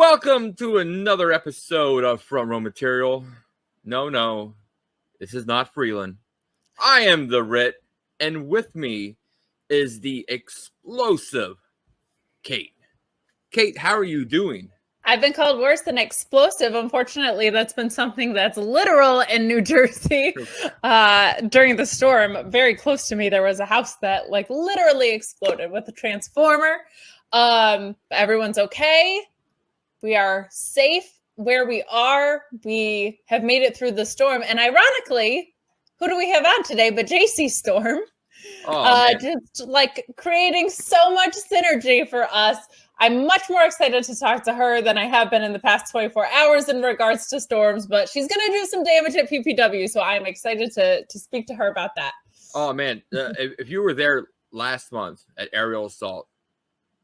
Welcome to another episode of Front Row Material. No, this is not Freland. I am the Ritt, and with me is the explosive Kate. Kate, how are you doing? I've been called worse than explosive. Unfortunately, that's been something that's literal in New Jersey during the storm. Very close to me, there was a house that literally exploded with a transformer. Everyone's okay. We are safe where we are. We have made it through the storm. And ironically, who do we have on today but JC Storm? Just creating so much synergy for us. I'm much more excited to talk to her than I have been in the past 24 hours in regards to storms, but she's going to do some damage at PPW, so I'm excited to speak to her about that. Oh, man. If you were there last month at Aerial Assault,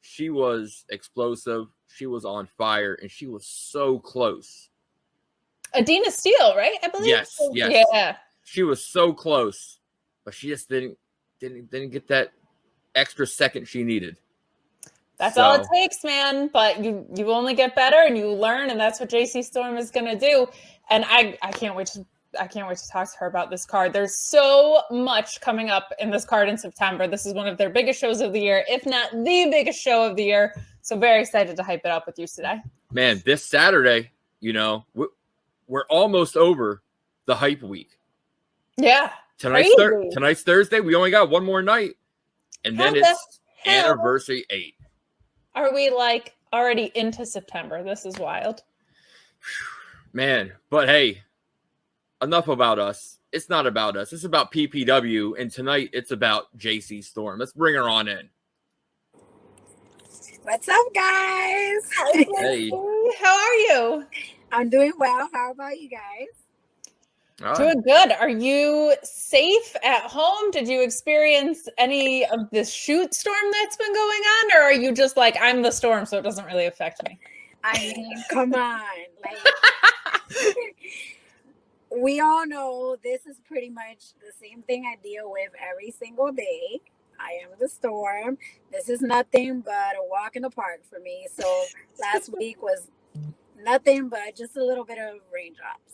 she was explosive. She was on fire, and she was so close. Adina Steele, right? I believe. Yes. Yeah. She was so close, but she just didn't get that extra second she needed. That's all it takes, man. But you only get better and you learn, and that's what JC Storm is going to do. And I can't wait to talk to her about this card. There's so much coming up in this card in September. This is one of their biggest shows of the year, if not the biggest show of the year. So very excited to hype it up with you today. Man, this Saturday, we're almost over the hype week. Yeah. Tonight's Thursday. We only got one more night. And then it's Anniversary 8. Are we already into September? This is wild. Man, but hey, enough about us. It's not about us. It's about PPW. And tonight it's about JC Storm. Let's bring her on in. What's up, guys? Hey. How are you? I'm doing well. How about you guys? Doing good. Are you safe at home? Did you experience any of this shoot storm that's been going on? Or are you just I'm the storm, so it doesn't really affect me? I mean, come on. We all know this is pretty much the same thing I deal with every single day. I am the storm. This is nothing but a walk in the park for me. So last week was nothing but just a little bit of raindrops.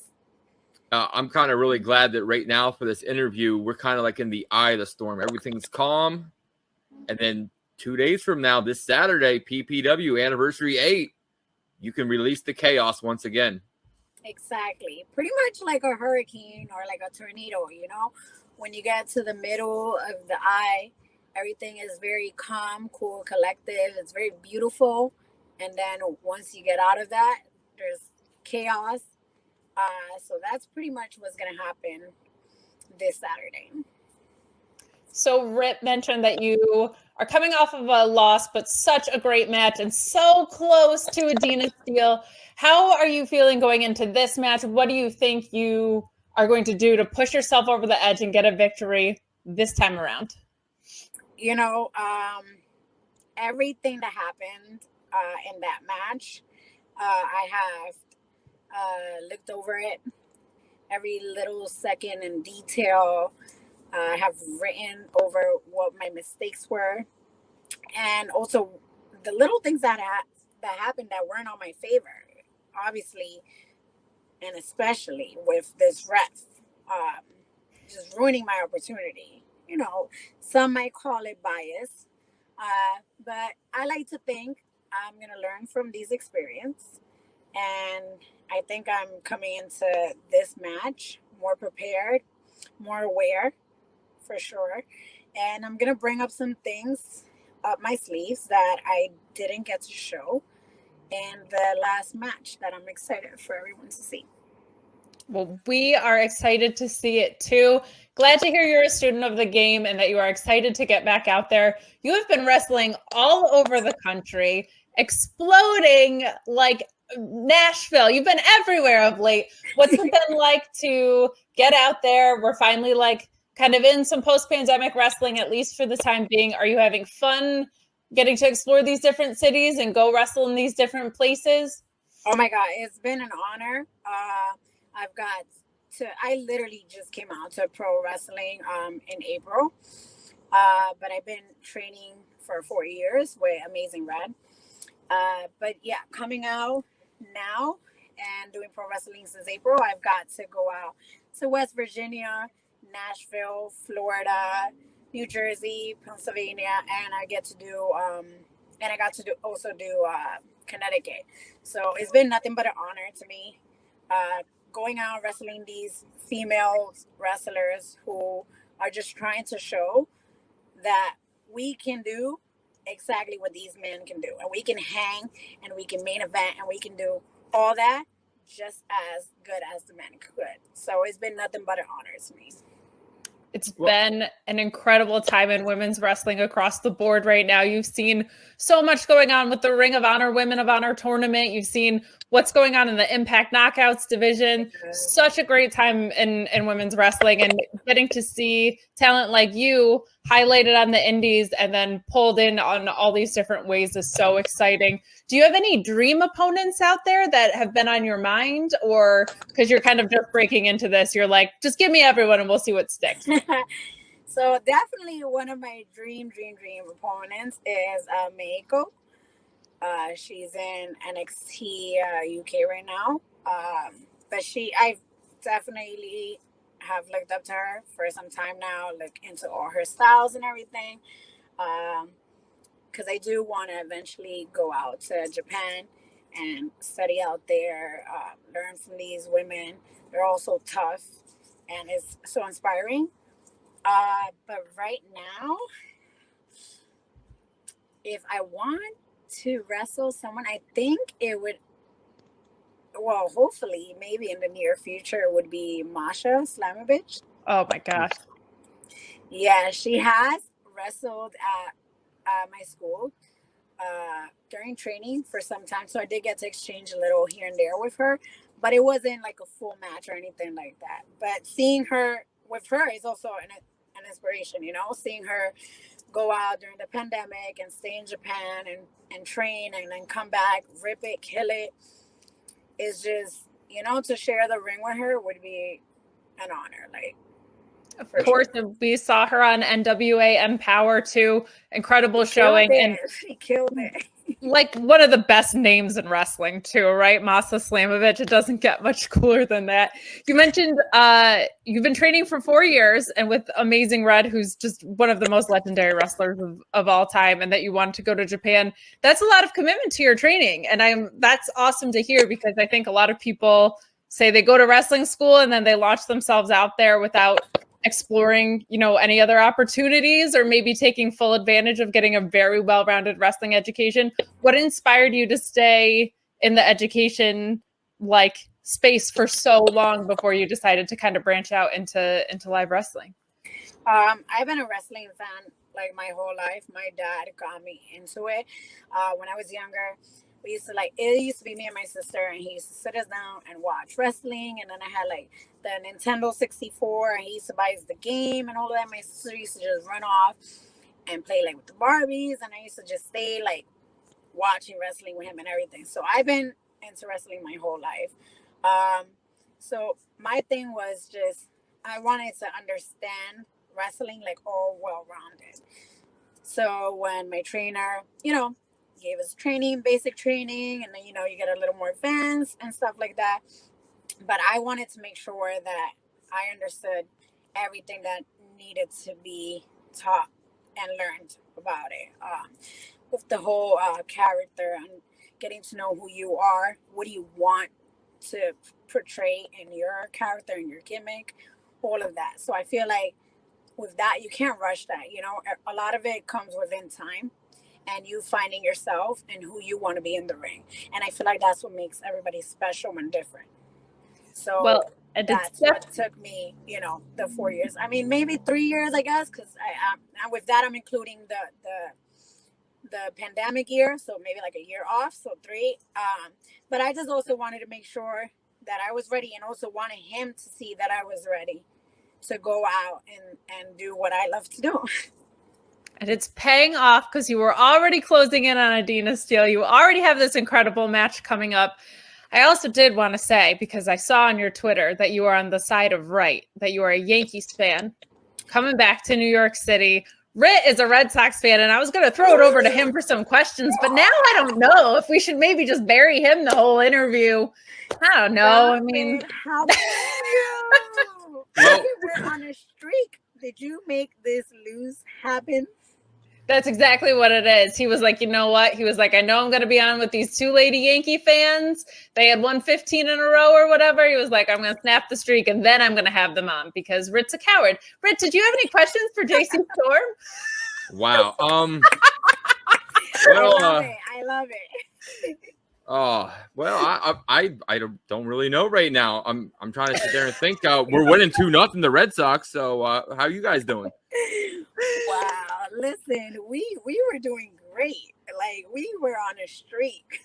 I'm kind of really glad that right now for this interview, we're kind of in the eye of the storm. Everything's calm. And then 2 days from now, this Saturday, PPW Anniversary 8, you can release the chaos once again. Exactly. Pretty much like a hurricane or like a tornado, when you get to the middle of the eye, everything is very calm, cool, collective. It's very beautiful. And then once you get out of that, there's chaos. So that's pretty much what's going to happen this Saturday. So Ritt mentioned that you are coming off of a loss, but such a great match and so close to Adina Steele. How are you feeling going into this match? What do you think you are going to do to push yourself over the edge and get a victory this time around? Everything that happened in that match, I have looked over it, every little second in detail. I have written over what my mistakes were, and also the little things that happened that weren't on my favor, obviously, and especially with this ref just ruining my opportunity. Some might call it bias, but I like to think I'm going to learn from these experiences. And I think I'm coming into this match more prepared, more aware, for sure. And I'm going to bring up some things up my sleeves that I didn't get to show in the last match that I'm excited for everyone to see. Well, we are excited to see it too. Glad to hear you're a student of the game and that you are excited to get back out there. You have been wrestling all over the country, exploding like Nashville. You've been everywhere of late. What's it been like to get out there? We're finally kind of in some post-pandemic wrestling, at least for the time being. Are you having fun getting to explore these different cities and go wrestle in these different places? Oh my God, it's been an honor. I literally just came out to pro wrestling in April. But I've been training for 4 years with Amazing Red. But yeah, coming out now and doing pro wrestling since April, I've got to go out to West Virginia, Nashville, Florida, New Jersey, Pennsylvania, and I get to do and I got to also do Connecticut. So it's been nothing but an honor to me, going out wrestling these female wrestlers who are just trying to show that we can do exactly what these men can do, and we can hang, and we can main event, and we can do all that just as good as the men could. So it's been nothing but an honor to me. It's been an incredible time in women's wrestling across the board right now. You've seen so much going on with the Ring of Honor Women of Honor tournament. You've seen what's going on in the Impact Knockouts division. Such a great time in women's wrestling, and getting to see talent like you highlighted on the indies and then pulled in on all these different ways is so exciting. Do you have any dream opponents out there that have been on your mind, or because you're kind of just breaking into this, you're like, just give me everyone and we'll see what sticks? So definitely one of my dream opponents is Meiko. She's in NXT UK right now. But I definitely have looked up to her for some time now, look into all her styles and everything. Because I do want to eventually go out to Japan and study out there, learn from these women. They're also tough, and it's so inspiring. But right now, if I want to wrestle someone, I think it would, well, hopefully, maybe in the near future, would be Masha Slamovich. Oh my gosh. Yeah, she has wrestled at my school during training for some time. So I did get to exchange a little here and there with her, but it wasn't like a full match or anything like that. But seeing her with her is also an inspiration, you know, seeing her go out during the pandemic and stay in Japan and train and then come back, rip it, kill it. Is just, you know, to share the ring with her would be an honor. Like, of course, sure. We saw her on NWA Empower too. Incredible showing. And she killed it. Like one of the best names in wrestling too, right? Masha Slamovich. It doesn't get much cooler than that. You mentioned you've been training for 4 years and with Amazing Red, who's just one of the most legendary wrestlers of all time, and that you wanted to go to Japan. That's a lot of commitment to your training. And that's awesome to hear, because I think a lot of people say they go to wrestling school and then they launch themselves out there without exploring, you know, any other opportunities, or maybe taking full advantage of getting a very well-rounded wrestling education. What inspired you to stay in the education like space for so long before you decided to kind of branch out into live wrestling? I've been a wrestling fan like my whole life. My dad got me into it when I was younger. It used to be me and my sister, and he used to sit us down and watch wrestling. And then I had like the Nintendo 64, and he used to buy us the game and all of that. My sister used to just run off and play like with the Barbies, and I used to just stay like watching wrestling with him and everything. So I've been into wrestling my whole life. So my thing was just, I wanted to understand wrestling like all well-rounded. So when my trainer, you know, gave us training, basic training, and then, you know, you get a little more advanced and stuff like that. But I wanted to make sure that I understood everything that needed to be taught and learned about it. With the whole character and getting to know who you are, what do you want to portray in your character and your gimmick, all of that. So I feel like with that, you can't rush that. You know, a lot of it comes within time, and you finding yourself and who you want to be in the ring. And I feel like that's what makes everybody special and different. So that's what took me, you know, the 4 years. I mean, maybe 3 years, I guess, because I with that, I'm including the pandemic year. So maybe like a year off. So 3. But I just also wanted to make sure that I was ready, and also wanted him to see that I was ready to go out and do what I love to do. And it's paying off, because you were already closing in on Adina Steele. You already have this incredible match coming up. I also did want to say, because I saw on your Twitter that you are on the side of right, that you are a Yankees fan, coming back to New York City, Ritt is a Red Sox fan, and I was going to throw it over to him for some questions, but now I don't know if we should maybe just bury him the whole interview. I don't know. I mean, how dare you? Well- We're on a streak. Did you make this lose happen? that's exactly what it is. He was like, you know what? He was like, I know I'm going to be on with these two lady Yankee fans. They had won 15 in a row or whatever. He was like, I'm going to snap the streak, and then I'm going to have them on because Ritt's a coward. Ritt, did you have any questions for JC Storm? Wow. I love it. Oh, well, I don't really know right now. I'm trying to sit there and think. We're winning 2-0 the Red Sox. So how you guys doing? Wow. Listen, we were doing great. Like, we were on a streak.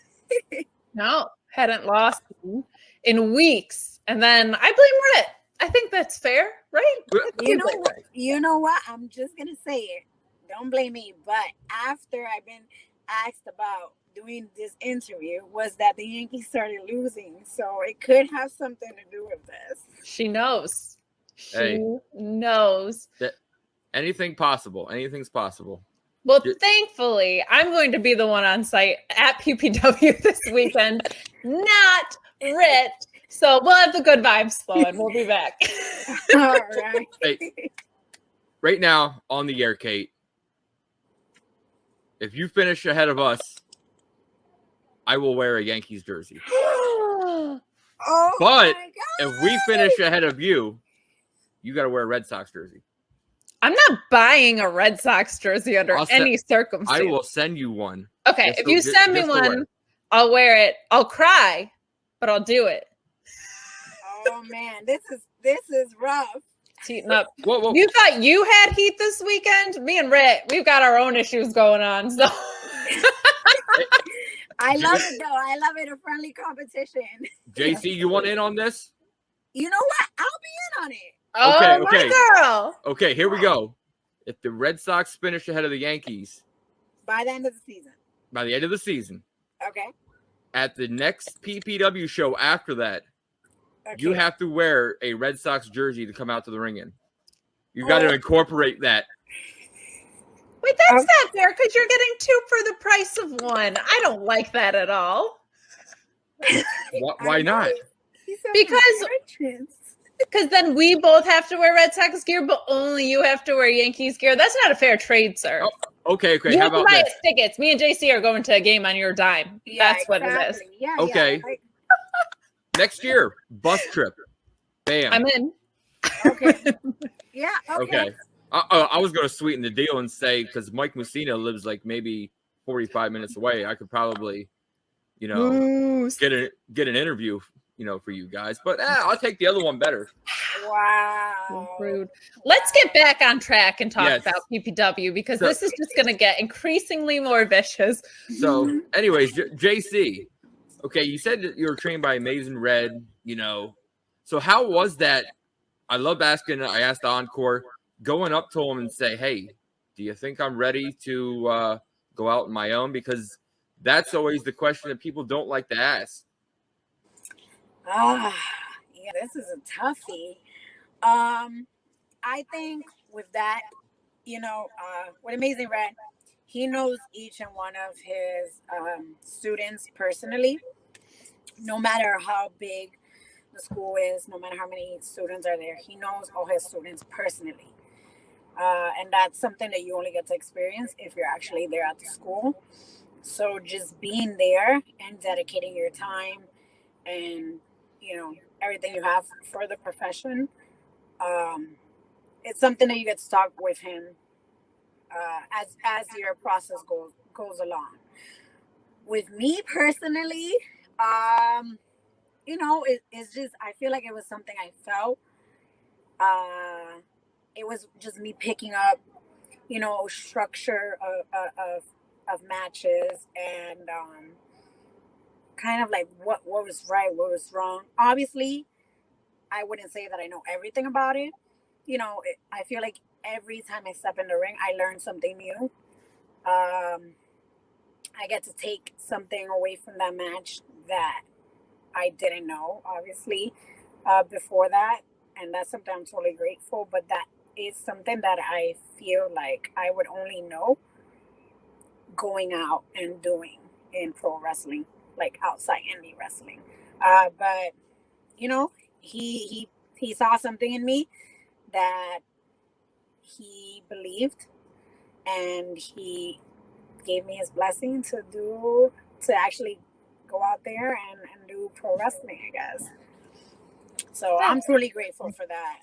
No, hadn't lost in weeks. And then I blame Ritt. I think that's fair, right? You know what? I'm just gonna say it. Don't blame me. But after I've been asked about doing this interview, was that the Yankees started losing. So it could have something to do with this. She knows. Hey. She knows. Anything's possible. Well, thankfully, I'm going to be the one on site at PPW this weekend, not Ritt. So we'll have the good vibes flowing. We'll be back. All right. Hey, right now on the air, Kate, if you finish ahead of us, I will wear a Yankees jersey. Oh, But my if we finish ahead of you, you got to wear a Red Sox jersey. I'm not buying a Red Sox jersey under any circumstance. I will send you one. Okay, if you send me one, I'll wear it. I'll cry, but I'll do it. Oh man, this is rough. It's heating up. Whoa. You thought you had heat this weekend? Me and Ritt, we've got our own issues going on. So I love it though. I love it. A friendly competition. JC, you want in on this? You know what? I'll be in on it. oh, Okay. my girl. Okay, here we go. If the Red Sox finish ahead of the Yankees By the end of the season. by the end of the season, Okay. at the next PPW show after that, Okay. you have to wear a Red Sox jersey to come out to the ring in. You got to incorporate that. Wait, that's not fair because you're getting two for the price of one. I don't like that at all. Why not? Because then we both have to wear Red Sox gear, but only you have to wear Yankees gear. That's not a fair trade, sir. Oh, okay. You How have to about buy this? us tickets. Me and JC are going to a game on your dime. That's what it is. Yeah, Okay. Yeah, like, Next year, bus trip. Bam. I'm in. okay. Yeah. Okay. I was going to sweeten the deal and say, because Mike Mussina lives like maybe 45 minutes away, I could probably, get an interview, for you guys. But I'll take the other one better. Wow. Rude. Let's get back on track and talk Yes. about PPW because this is just going to get increasingly more vicious. So, anyways, JC, okay, you said that you were trained by Amazing Red, So how was that? I asked Encore, going up to him and say, hey, do you think I'm ready to go out on my own? Because that's always the question that people don't like to ask. Yeah, this is a toughie. I think with that, with Amazing Red, he knows each and one of his students personally. No matter how big the school is, no matter how many students are there, he knows all his students personally. And that's something that you only get to experience if you're actually there at the school. So just being there and dedicating your time and, everything you have for the profession, it's something that you get to talk with him as your process goes along. With me personally, it's just, I feel like it was something I felt. It was just me picking up, structure of matches and kind of like what was right, what was wrong. Obviously, I wouldn't say that I know everything about it. I feel like every time I step in the ring, I learn something new. I get to take something away from that match that I didn't know, obviously, before that. And that's something I'm totally grateful. But that is something that I feel like I would only know going out and doing in pro wrestling, like outside indie wrestling. But you know, he saw something in me that he believed, and he gave me his blessing to actually go out there and do pro wrestling, I guess. So I'm truly grateful for that.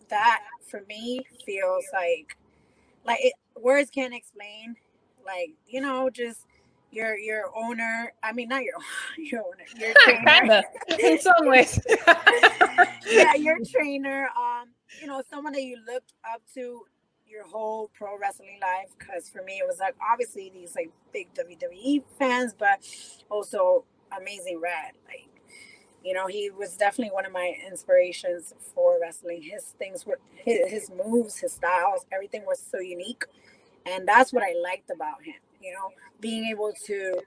That for me feels like words can't explain. Like, you know, just your owner. I mean, not your your owner, your trainer. Kinda, in some ways. Yeah, your trainer. You know, someone that you looked up to your whole pro wrestling life. Because for me, it was like obviously these like big WWE fans, but also Amazing Red. Like, you know, he was definitely one of my inspirations for wrestling. His things were his moves, his styles, everything was so unique. And that's what I liked about him, you know, being able to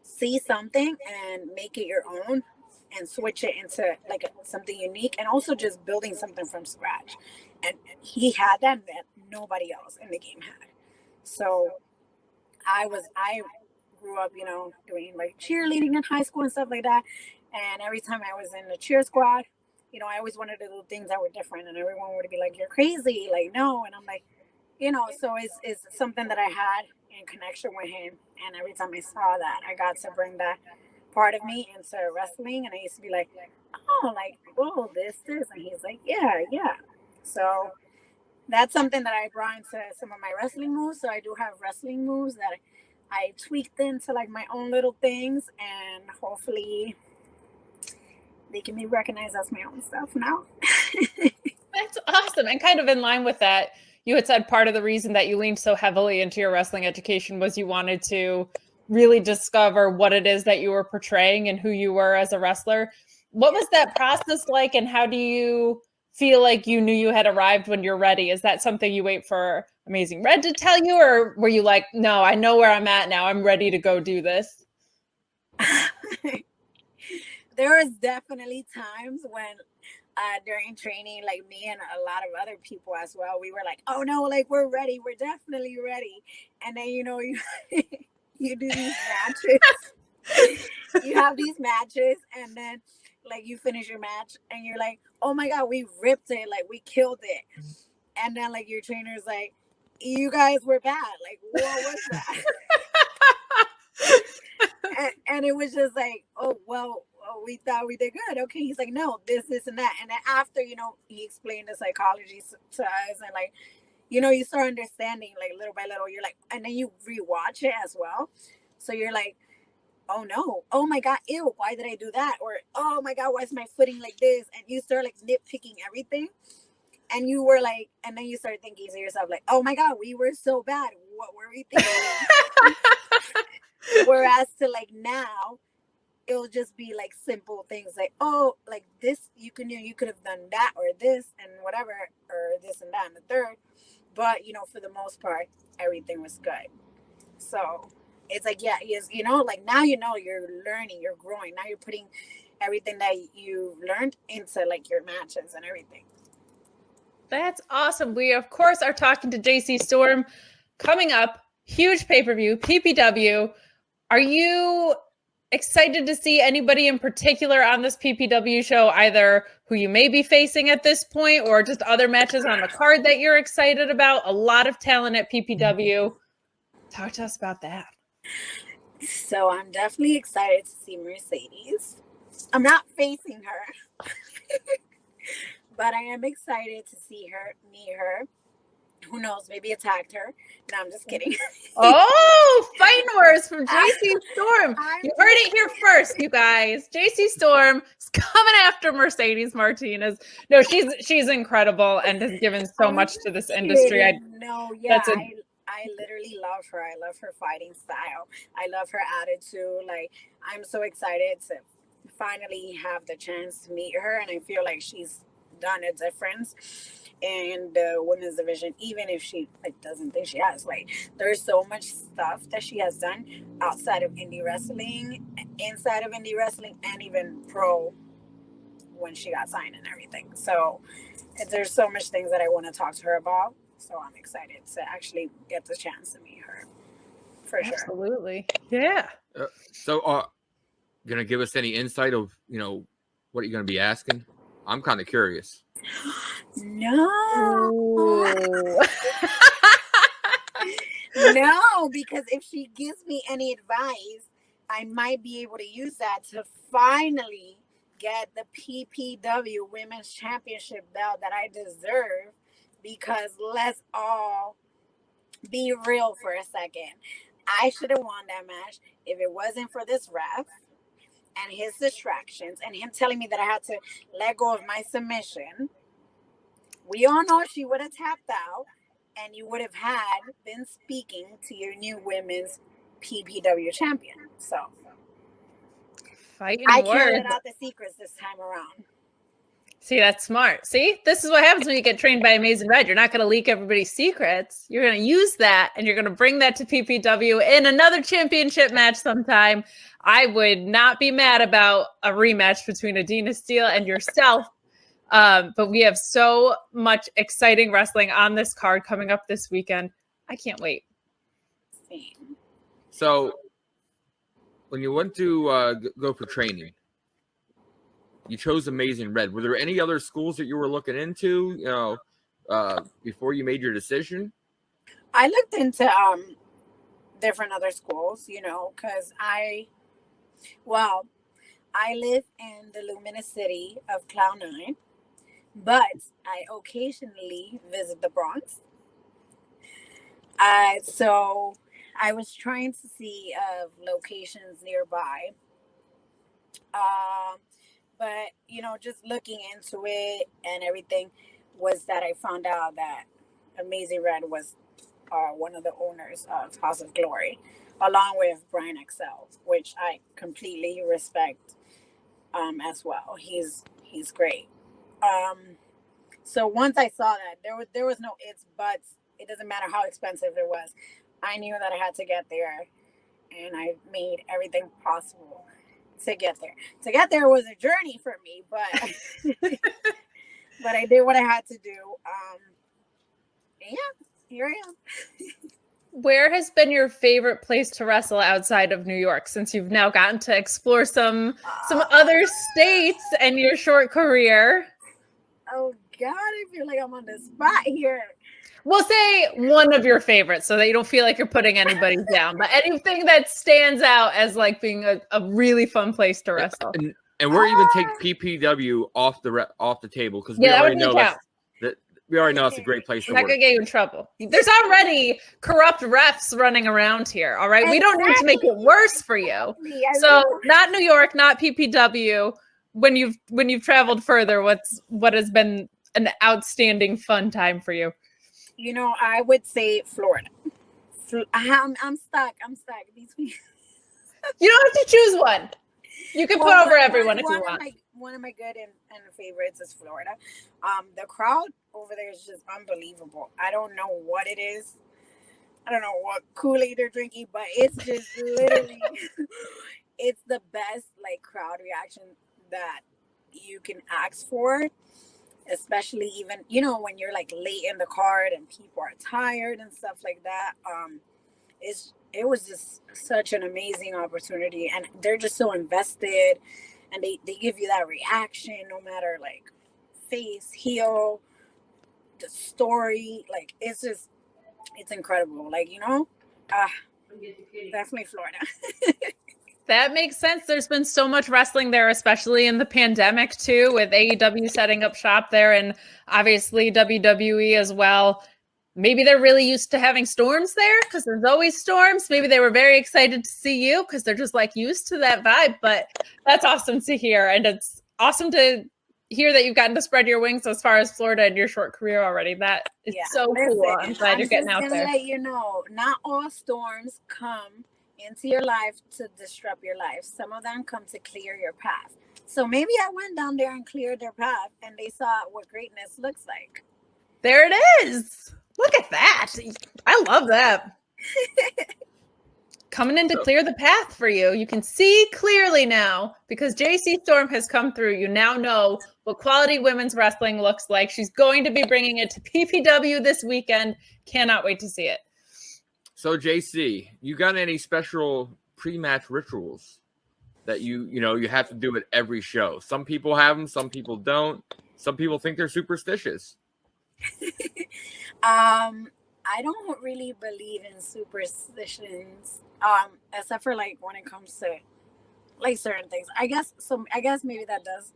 see something and make it your own and switch it into like something unique, and also just building something from scratch. And he had that nobody else in the game had. So I grew up, you know, doing like cheerleading in high school and stuff like that. And every time I was in the cheer squad, you know, I always wanted to do things that were different, and everyone would be like, "You're crazy!" Like, no, and I'm like, you know, so it's something that I had in connection with him. And every time I saw that, I got to bring that part of me into wrestling. And I used to be like, oh, this, and he's like, yeah. So that's something that I brought into some of my wrestling moves. So I do have wrestling moves that I tweaked into like my own little things, and hopefully they can be recognized as my own stuff now. That's awesome. And kind of in line with that, you had said part of the reason that you leaned so heavily into your wrestling education was you wanted to really discover what it is that you were portraying and who you were as a wrestler. What was that process like, and how do you feel like you knew you had arrived when you're ready? Is that something you wait for Amazing Red to tell you, or were you like, no, I know where I'm at now, I'm ready to go do this? There was definitely times when during training, like me and a lot of other people as well, we were like, oh no, like we're ready, we're definitely ready. And then, you know, you you do these matches, you have these matches, and then like you finish your match and you're like, oh my god, we ripped it, like we killed it. And then like your trainer's like, you guys were bad, like what was that? and it was just like, oh well, we thought we did good. Okay, he's like, no, this and that. And then after, you know, he explained the psychology to us, and like, you know, you start understanding like little by little. You're like, and then you rewatch it as well, so you're like, oh no, oh my god, ew, why did I do that? Or oh my god, why is my footing like this? And you start like nitpicking everything, and you were like, and then you start thinking to yourself like, oh my god, we were so bad, what were we thinking? Whereas to like now, it'll just be like simple things like, oh, like this, you could have done that or this and whatever, or this and that and the third. But you know, for the most part, everything was good. So it's like, yeah, yes, you know, like now, you know, you're learning, you're growing. Now you're putting everything that you learned into like your matches and everything. That's awesome. We of course are talking to JC Storm coming up. Huge pay-per-view, PPW. Are you excited to see anybody in particular on this PPW show, either who you may be facing at this point or just other matches on the card that you're excited about? A lot of talent at PPW. Talk to us about that. So I'm definitely excited to see Mercedes. I'm not facing her, but I am excited to see her, meet her. Who knows? Maybe attacked her. No, I'm just kidding. Oh, fighting words from JC Storm. You heard it here first, you guys. JC Storm is coming after Mercedes Martinez. No, she's incredible and has given so much to this industry. I literally love her. I love her fighting style. I love her attitude. Like, I'm so excited to finally have the chance to meet her, and I feel like she's done a difference in the women's division, even if she like doesn't think she has. Like, there's so much stuff that she has done outside of indie wrestling, inside of indie wrestling, and even pro when she got signed and everything. So there's so much things that I want to talk to her about. So I'm excited to actually get the chance to meet her. For sure. Absolutely. Yeah. So, gonna give us any insight of what you're gonna be asking? I'm kind of curious. No. No, because if she gives me any advice, I might be able to use that to finally get the PPW Women's Championship belt that I deserve. Because let's all be real for a second. I should have won that match if it wasn't for this ref and his distractions and him telling me that I had to let go of my submission. We all know she would have tapped out and you would have been speaking to your new women's PPW champion. So Fighting I can't words. let out the secrets this time around. See, that's smart. See, this is what happens when you get trained by Amazing Red. You're not going to leak everybody's secrets. You're going to use that, and you're going to bring that to PPW in another championship match sometime. I would not be mad about a rematch between Adina Steele and yourself. But we have so much exciting wrestling on this card coming up this weekend. I can't wait. Same. So, when you went to go for training, you chose Amazing Red. Were there any other schools that you were looking into, before you made your decision? I looked into different other schools, because I live in the luminous city of Cloud9, but I occasionally visit the Bronx. So I was trying to see locations nearby. But, just looking into it and everything was that I found out that Amazing Red was one of the owners of House of Glory, along with Brian Excel, which I completely respect as well. He's great. So once I saw that, there was no ifs, buts. It doesn't matter how expensive it was. I knew that I had to get there, and I made everything possible to get there. To get there was a journey for me, but but I did what I had to do. Yeah, here I am. Where has been your favorite place to wrestle outside of New York, since you've now gotten to explore some other states in your short career? Oh God, I feel like I'm on the spot here. We'll say one of your favorites so that you don't feel like you're putting anybody down, but anything that stands out as like being a really fun place to wrestle. And we're even take PPW off the table because we already know it's a great place to We're not work. gonna get you in trouble. There's already corrupt refs running around here. All right, we don't need to make it worse for you. So not New York, not PPW. When you've traveled further, what has been an outstanding fun time for you? I would say Florida. I'm stuck. Between. You don't have to choose one. You can put over everyone if you want. One of my good and favorites is Florida. The crowd over there is just unbelievable. I don't know what it is. I don't know what Kool-Aid they're drinking, but it's just literally, it's the best crowd reaction that you can ask for. Especially even, when you're late in the card and people are tired and stuff like that. It was just such an amazing opportunity, and they're just so invested, and they give you that reaction no matter face, heel, the story. It's incredible. Definitely Florida. That makes sense. There's been so much wrestling there, especially in the pandemic too, with AEW setting up shop there and obviously WWE as well. Maybe they're really used to having storms there because there's always storms. Maybe they were very excited to see you because they're just used to that vibe. But that's awesome to hear. And it's awesome to hear that you've gotten to spread your wings as far as Florida in your short career already. That is so cool. I'm glad you're getting out there. Let you know, not all storms come into your life to disrupt your life. Some of them come to clear your path. So maybe I went down there and cleared their path and they saw what greatness looks like. There it is. Look at that. I love that. coming in to clear the path for you. You can see clearly now because JC Storm has come through. You now know what quality women's wrestling looks like. She's going to be bringing it to PPW this weekend. Cannot wait to see it. So JC, you got any special pre-match rituals that you have to do at every show? Some people have them, some people don't. Some people think they're superstitious. I don't really believe in superstitions, except for like when it comes to like certain things. I guess maybe that does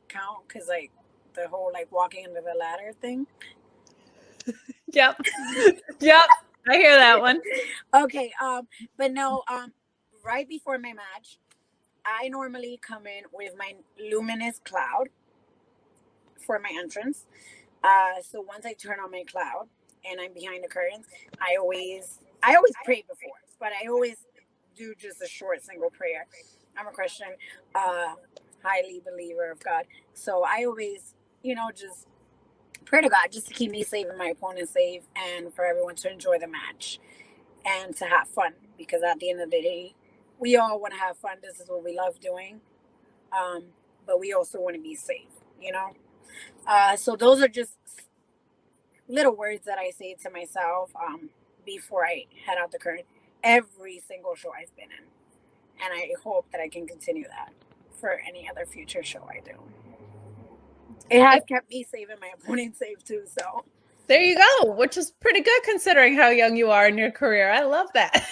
count because like the whole like walking under the ladder thing. Yep. I hear that one. Okay. But no. Right before my match, I normally come in with my luminous cloud for my entrance. So once I turn on my cloud and I'm behind the curtains, I always pray before, but I always do just a short single prayer. I'm a Christian, highly believer of God. So I always, just pray to God just to keep me safe and my opponent safe and for everyone to enjoy the match and to have fun, because at the end of the day, we all want to have fun. This is what we love doing. But we also want to be safe, So those are just little words that I say to myself before I head out the curtain every single show I've been in. And I hope that I can continue that for any other future show I do. It has kept me safe and my opponent safe too, so. There you go, which is pretty good considering how young you are in your career. I love that.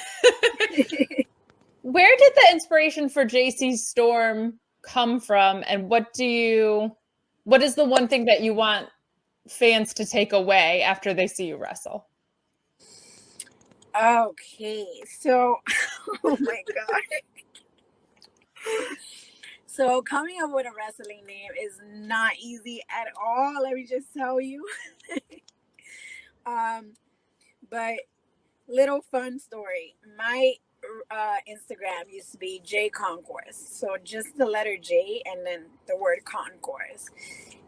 Where did the inspiration for JC Storm come from, and what is the one thing that you want fans to take away after they see you wrestle? Okay, so oh my god. So coming up with a wrestling name is not easy at all, let me just tell you. But little fun story. My Instagram used to be J Concourse. So just the letter J and then the word Concourse.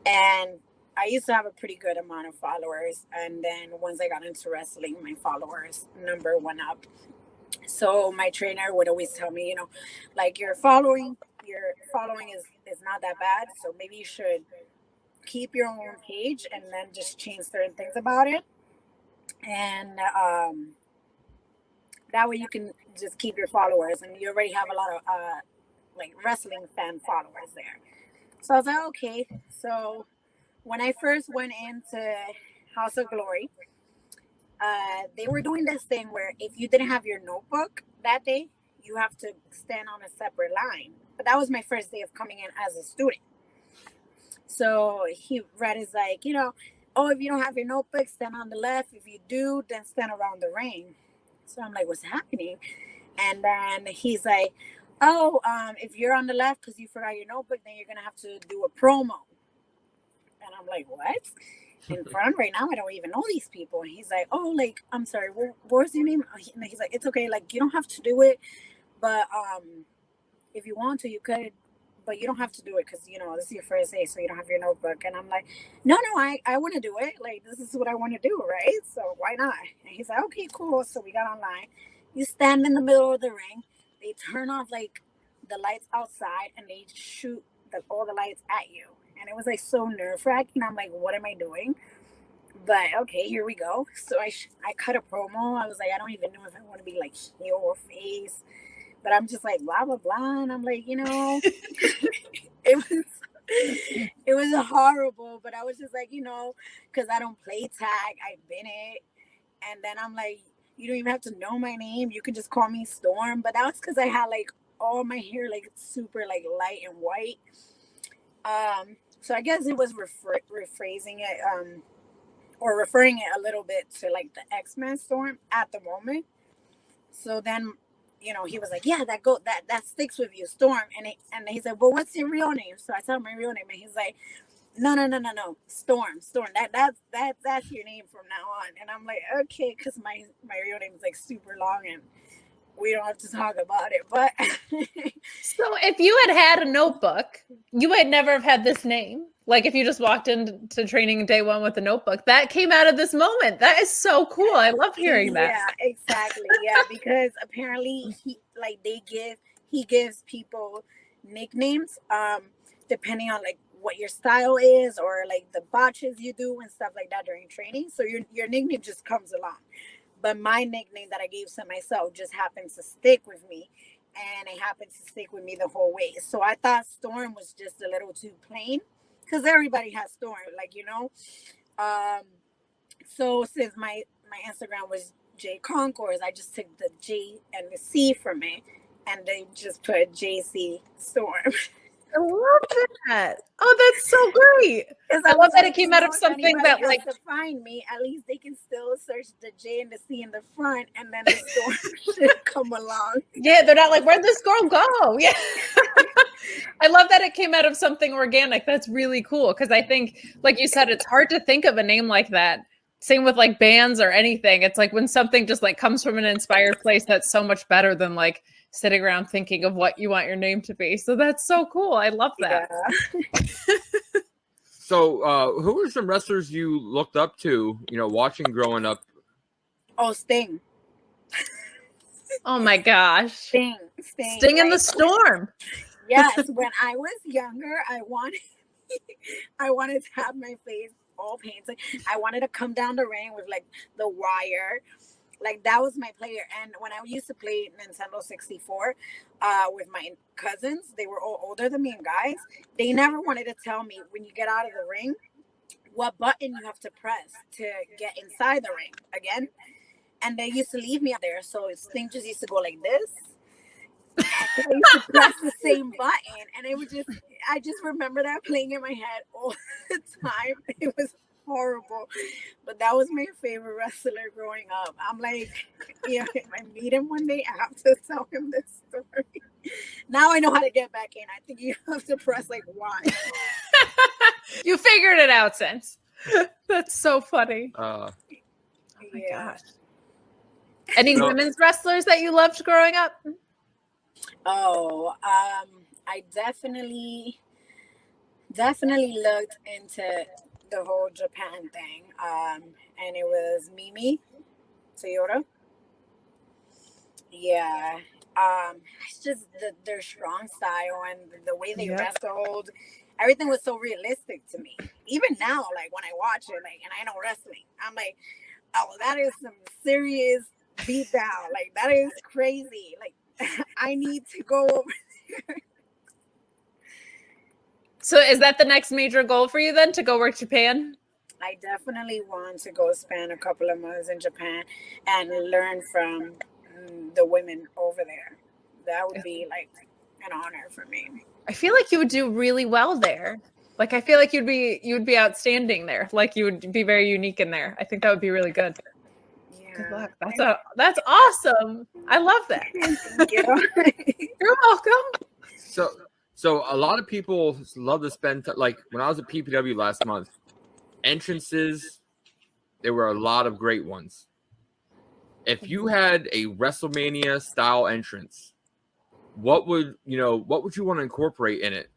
And I used to have a pretty good amount of followers. And then once I got into wrestling, my followers number went up. So my trainer would always tell me, like your following is not that bad. So maybe you should keep your own page and then just change certain things about it. And that way you can just keep your followers, and you already have a lot of like wrestling fan followers there. So I was like, okay. So when I first went into House of Glory, they were doing this thing where if you didn't have your notebook that day, you have to stand on a separate line. But that was my first day of coming in as a student. So Red is like, oh, if you don't have your notebook, stand on the left. If you do, then stand around the ring. So I'm like, what's happening? And then he's like, oh, if you're on the left because you forgot your notebook, then you're going to have to do a promo. And I'm like, what? In front right now, I don't even know these people. And he's like, oh, like, I'm sorry, what's your name? And he's like, it's okay. Like, you don't have to do it. But if you want to, you could. But you don't have to do it because, this is your first day, so you don't have your notebook. And I'm like, no, I want to do it. Like, this is what I want to do, right? So why not? And he's like, okay, cool. So we got online. You stand in the middle of the ring. They turn off, like, the lights outside, and they shoot all the lights at you. And it was, like, so nerve-wracking. I'm like, what am I doing? But, okay, here we go. So I cut a promo. I was like, I don't even know if I want to be, like, heel or face. But I'm just like, blah, blah, blah. And I'm like, it was horrible. But I was just like, because I don't play tag. I've been it. And then I'm like, you don't even have to know my name. You can just call me Storm. But that was because I had, like, all my hair, like, super, like, light and white. So I guess it was rephrasing it, or referring it a little bit to, like, the X-Men Storm at the moment. So then, he was like, yeah, that sticks with you, Storm. And he said, well, what's your real name? So I told him my real name, and he's like, no, Storm. That's your name from now on. And I'm like, okay, because my real name is like super long, and we don't have to talk about it. But So if you had a notebook, you would never have had this name. Like if you just walked into training day one with a notebook, that came out of this moment. That is so cool. I love hearing that. Yeah, exactly. Yeah, because apparently he gives people nicknames depending on like what your style is or like the botches you do and stuff like that during training. So your nickname just comes along. But my nickname that I gave to myself just happens to stick with me, and it happens to stick with me the whole way. So I thought Storm was just a little too plain because everybody has Storm, like, you know. So since my Instagram was J Concourse, I just took the J and the C from it, and they just put JC Storm. I love that. Oh, that's so great. I love that it came out of something that like to find me, at least they can still search the J and the C in the front, and then the Storm should come along. Yeah, they're not like, where'd this girl go? Yeah. I love that it came out of something organic. That's really cool. Because I think, like you said, it's hard to think of a name like that. Same with like bands or anything. It's like when something just like comes from an inspired place, that's so much better than like sitting around thinking of what you want your name to be. So that's so cool. I love that. Yeah. So who were some wrestlers you looked up to, you know, watching growing up? Oh, Sting. Oh my gosh. Sting in the Storm. Yes, when I was younger, I wanted to have my face all painted. I wanted to come down the ring with like the wire. Like that was my player. And when I used to play Nintendo 64 with my cousins, they were all older than me and guys. They never wanted to tell me when you get out of the ring what button you have to press to get inside the ring again. And they used to leave me out there. So Sting just used to go like this. I used to press the same button, and it was I just remember that playing in my head all the time. It was horrible, but that was my favorite wrestler growing up. I'm like, yeah, if I meet him one day, I have to tell him this story. Now I know how to get back in. I think you have to press like Y. You figured it out since. That's so funny. Oh my gosh. Any women's wrestlers that you loved growing up? Oh, I definitely looked into the whole Japan thing. And it was Mimi Toyota. Yeah. It's just their strong style and the way they wrestled. Everything was so realistic to me. Even now, like when I watch it, like, and I know wrestling, I'm like, oh, that is some serious beatdown. Like that is crazy. Like I need to go over there. So is that the next major goal for you then, to go work Japan? I definitely want to go spend a couple of months in Japan and learn from the women over there. That would be like an honor for me. I feel like you would do really well there. Like I feel like you would be outstanding there. Like you would be very unique in there. I think that would be really good. Good luck. That's awesome. I love that. Thank you. You're welcome. So a lot of people love to spend like when I was at PPW last month, entrances, there were a lot of great ones. If you had a WrestleMania style entrance, what would you want to incorporate in it?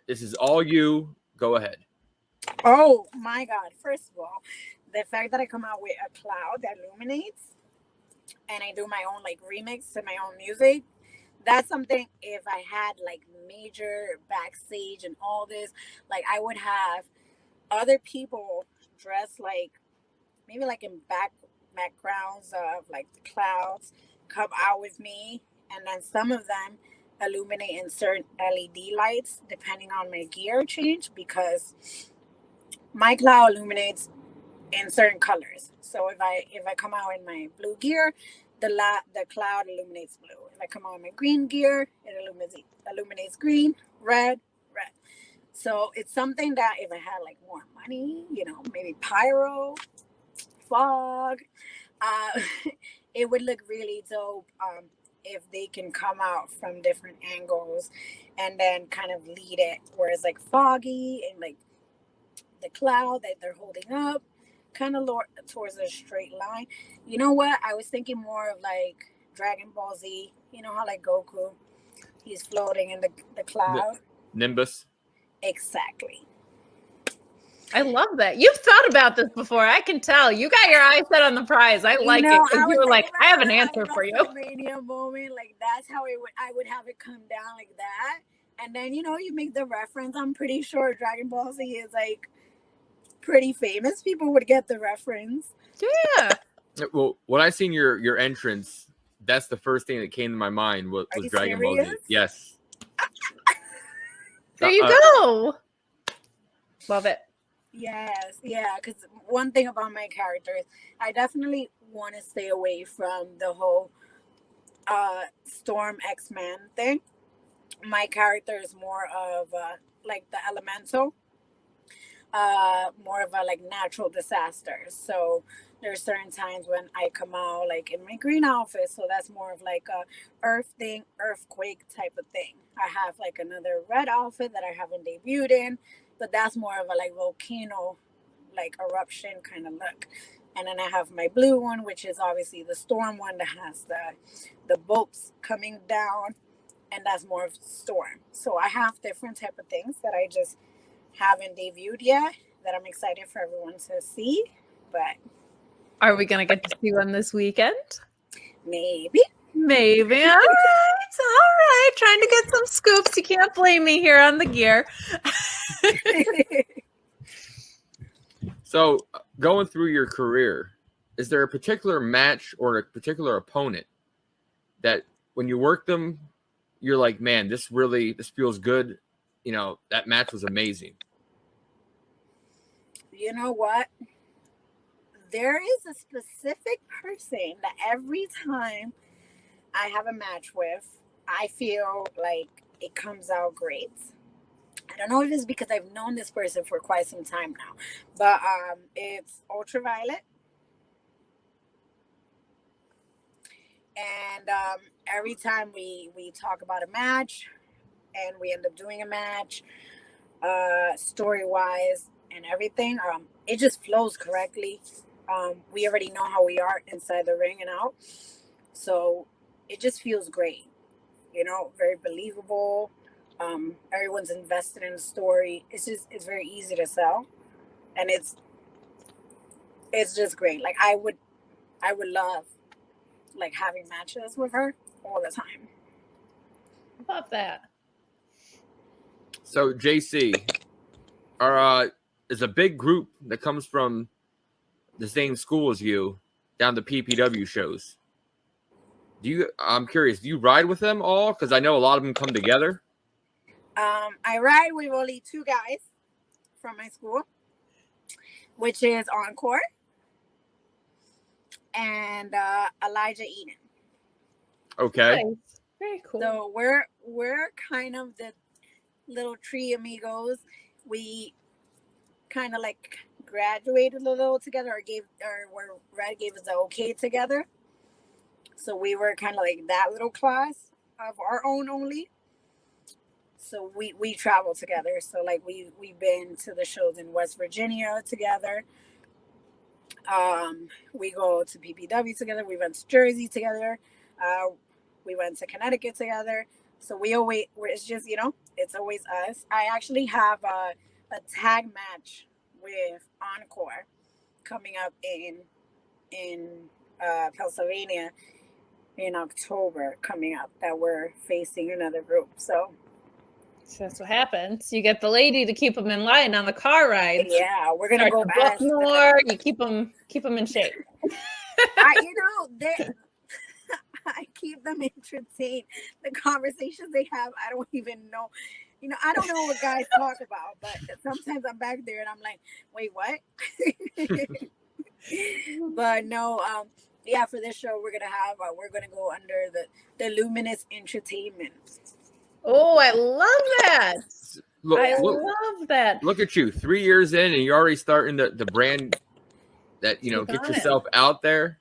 This is all you. Go ahead. Oh my God. First of all, the fact that I come out with a cloud that illuminates and I do my own like remix to my own music, that's something. If I had like major backstage and all this, like I would have other people dressed like maybe like in backgrounds of like the clouds come out with me, and then some of them illuminate in certain LED lights depending on my gear change, because my cloud illuminates in certain colors. So if I come out in my blue gear, the cloud illuminates blue. If I come out in my green gear, it illuminates green, red. So it's something that if I had like more money, maybe pyro, fog, it would look really dope. If they can come out from different angles and then kind of lead it where it's like foggy and like the cloud that they're holding up kind of towards a straight line. You know what? I was thinking more of like Dragon Ball Z. You know how like Goku, he's floating in the cloud. Nimbus. Exactly. I love that. You've thought about this before. I can tell. You got your eyes set on the prize. I like it. Because you were like, I have an answer for you. WrestleMania moment, like that's how I would have it come down like that. And then, you know, you make the reference. I'm pretty sure Dragon Ball Z is like pretty famous. People would get the reference. Yeah. Well, when I seen your entrance, that's the first thing that came to my mind was Dragon Ball Z. Yes. There you go. Love it. Yes, yeah, because one thing about my characters, I definitely want to stay away from the whole Storm X-Men thing. My character is more of like the elemental, more of a like natural disasters. So there's certain times when I come out like in my green outfit, so that's more of like a earth thing, earthquake type of thing. I have like another red outfit that I haven't debuted in, but that's more of a like volcano, like eruption kind of look. And then I have my blue one, which is obviously the storm one that has the boats coming down, and that's more of storm. So I have different type of things that I just haven't debuted yet that I'm excited for everyone to see. But are we gonna get to see one this weekend? Maybe. All right. Trying to get some scoops. You can't blame me here on the gear. So, going through your career, is there a particular match or a particular opponent that when you work them, you're like, man, this feels good. You know, that match was amazing. You know what? There is a specific person that every time I have a match with, I feel like it comes out great. I don't know if it's because I've known this person for quite some time now, but it's Ultraviolet. And every time we talk about a match and we end up doing a match, story-wise and everything, it just flows correctly. We already know how we are inside the ring and out. So it just feels great, you know, very believable. Everyone's invested in the story. It's very easy to sell, and it's just great. Like I would love like having matches with her all the time. Love that. So JC, is a big group that comes from the same school as you down to PPW shows. I'm curious, do you ride with them all? Because I know a lot of them come together. I ride with only two guys from my school, which is Encore and Elijah Eden. Okay. Nice. Very cool. So we're kind of the little tree amigos. We kind of like graduated a little together, where Red gave us the okay together. So we were kind of like that little class of our own only. So we travel together. So like we've been to the shows in West Virginia together. We go to PPW together. We went to Jersey together. We went to Connecticut together. So it's just, you know, it's always us. I actually have a tag match with Encore coming up in Pennsylvania in October coming up, that we're facing another group. So that's what happens. You get the lady to keep them in line on the car rides. Yeah, we're gonna go back more. You keep them in shape. I keep them entertained. The conversations they have, I don't even know. You know, I don't know what guys talk about, but sometimes I'm back there and I'm like, wait, what? But no, yeah, for this show we're gonna go under the Luminous Entertainment. Oh, I love that. Love that. Look at you, 3 years in, and you're already starting the brand that, you know, get yourself out there.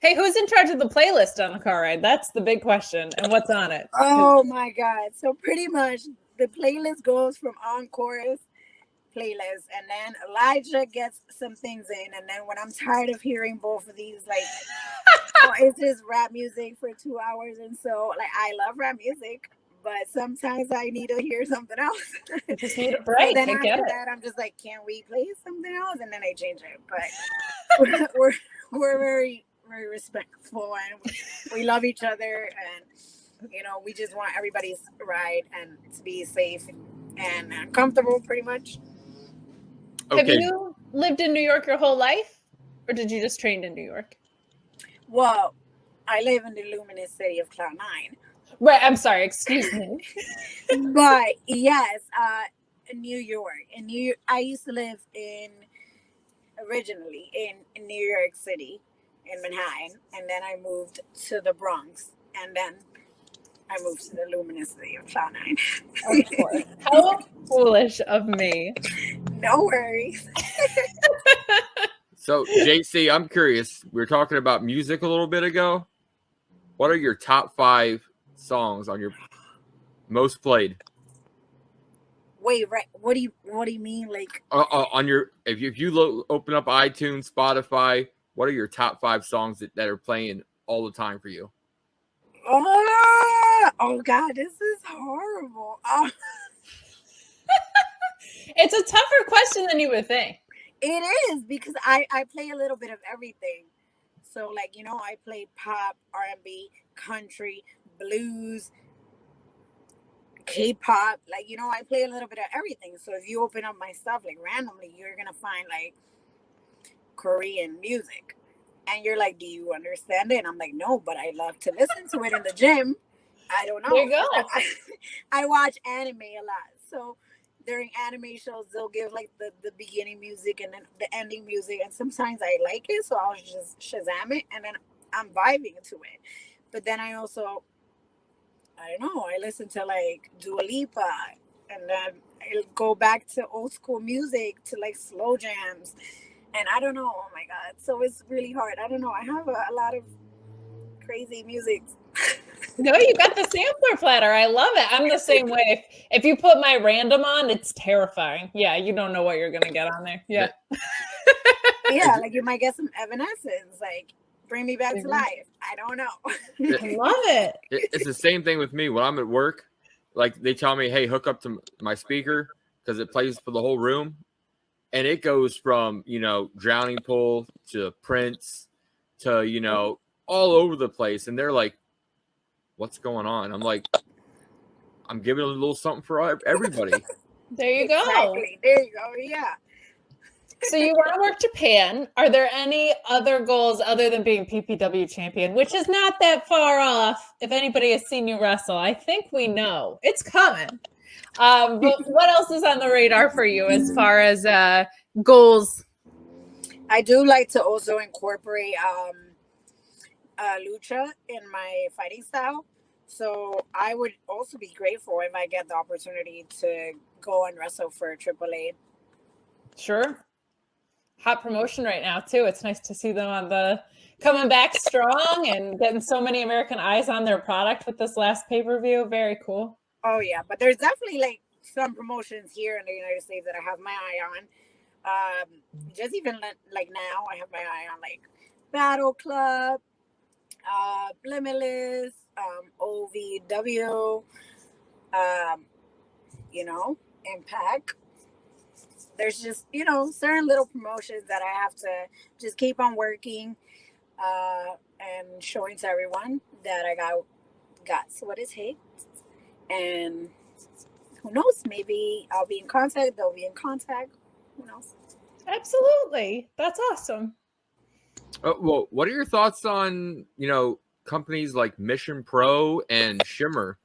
Hey, who's in charge of the playlist on the car ride? That's the big question. And what's on it? Oh my God. So pretty much the playlist goes from Encore's playlist, and then Elijah gets some things in, and then when I'm tired of hearing both of these, like, oh, it's just rap music for 2 hours, and so like I love rap music, but sometimes I need to hear something else. You just need a So break. then I get after it. that, I'm just like, can we play something else? And then I change it. But we're very, very respectful, and we love each other, and we just want everybody's ride and to be safe and comfortable, pretty much. Have Okay. you lived in New York your whole life, or did you just train in New York? Well, I live in the luminous city of Cloud 9. Right. I'm sorry. Excuse me. But yes, in New York. I used to live originally in New York City, in Manhattan, and then I moved to the Bronx, and then I moved to the luminous city of Cloud 9. Of course. How foolish of me. No worries. So, JC, I'm curious. We were talking about music a little bit ago. What are your top 5 songs on your most played? Wait, right? What do you mean? Like On your if you open up iTunes, Spotify, what are your top 5 songs that are playing all the time for you? Oh God, this is horrible. Oh. It's a tougher question than you would think. It is, because I play a little bit of everything. So like, I play pop, R&B, country, blues, K-pop. Like, I play a little bit of everything. So if you open up my stuff like randomly, you're going to find like Korean music. And you're like, do you understand it? And I'm like, no, but I love to listen to it in the gym. I don't know. There you go. I watch anime a lot. So during anime shows, they'll give like the beginning music and then the ending music. And sometimes I like it, so I'll just Shazam it, and then I'm vibing to it. But then I don't know, I listen to like Dua Lipa, and then I'll go back to old school music, to like slow jams. And I don't know, oh my God. So it's really hard. I don't know. I have a lot of crazy music. No, you got the sampler platter. I love it. I'm the same way. If you put my random on, it's terrifying. Yeah, you don't know what you're gonna get on there. Yeah. Yeah, like you might get some Evanescence, like Bring Me Back to Life. I don't know. I love it. It's the same thing with me when I'm at work. Like they tell me, hey, hook up to my speaker because it plays for the whole room. And it goes from, Drowning Pool to Prince to, all over the place. And they're like, what's going on? I'm like, I'm giving a little something for everybody. There you go. Exactly. There you go. Yeah. So you want to work Japan. Are there any other goals other than being PPW champion, which is not that far off? If anybody has seen you wrestle, I think we know it's coming. But what else is on the radar for you as far as goals? I do like to also incorporate lucha in my fighting style. So I would also be grateful if I get the opportunity to go and wrestle for AAA. Sure. Hot promotion right now too. It's nice to see them coming back strong and getting so many American eyes on their product with this last pay-per-view. Very cool. Oh yeah, but there's definitely like some promotions here in the United States that I have my eye on. Just even like now, I have my eye on like Battle Club, Limitless, OVW, Impact. There's just, certain little promotions that I have to just keep on working and showing to everyone that I got what it takes. And who knows, maybe I'll be in contact, they'll be in contact. Who knows? Absolutely. That's awesome. Well, what are your thoughts on, companies like Mission Pro and Shimmer,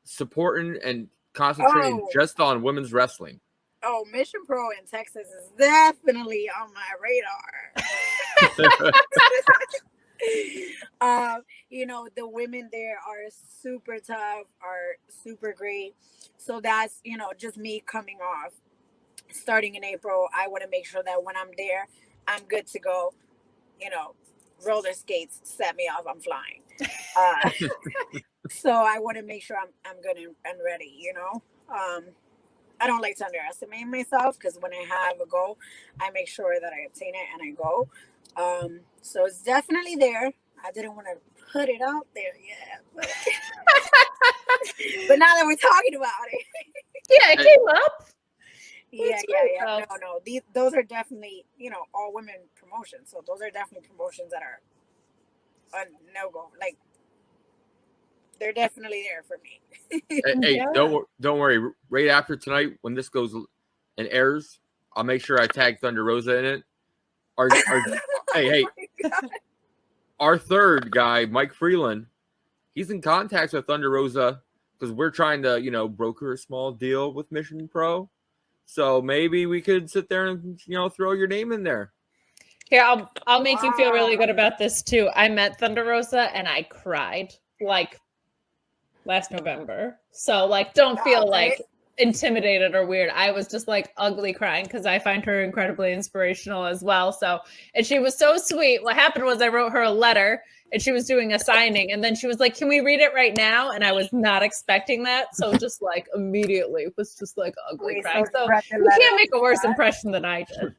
supporting and concentrating just on women's wrestling? Oh, Mission Pro in Texas is definitely on my radar. The women there are super tough, are super great. So that's, just me coming off. Starting in April, I want to make sure that when I'm there, I'm good to go. Roller skates set me off, I'm flying. So I want to make sure I'm good and ready, I don't like to underestimate myself, because when I have a goal, I make sure that I obtain it and I go. So it's definitely there. I didn't want to put it out there yet, but, but now that we're talking about it, Yeah, it came up. yeah. No. Those are definitely, all women promotions. So those are definitely promotions that are a no go. Like, they're definitely there for me. Hey, don't worry. Right after tonight, when this goes and airs, I'll make sure I tag Thunder Rosa in it. Hey, our third guy, Mike Freland, he's in contact with Thunder Rosa because we're trying to, broker a small deal with Mission Pro. So maybe we could sit there and, throw your name in there. Here, I'll make you feel really good about this too. I met Thunder Rosa and I cried like last November. So like, don't feel like intimidated or weird. I was just like ugly crying because I find her incredibly inspirational as well. So, and she was so sweet. What happened was I wrote her a letter and she was doing a signing and then she was like, can we read it right now? And I was not expecting that. So just like immediately was just like ugly crying. So you can't make a worse impression than I did.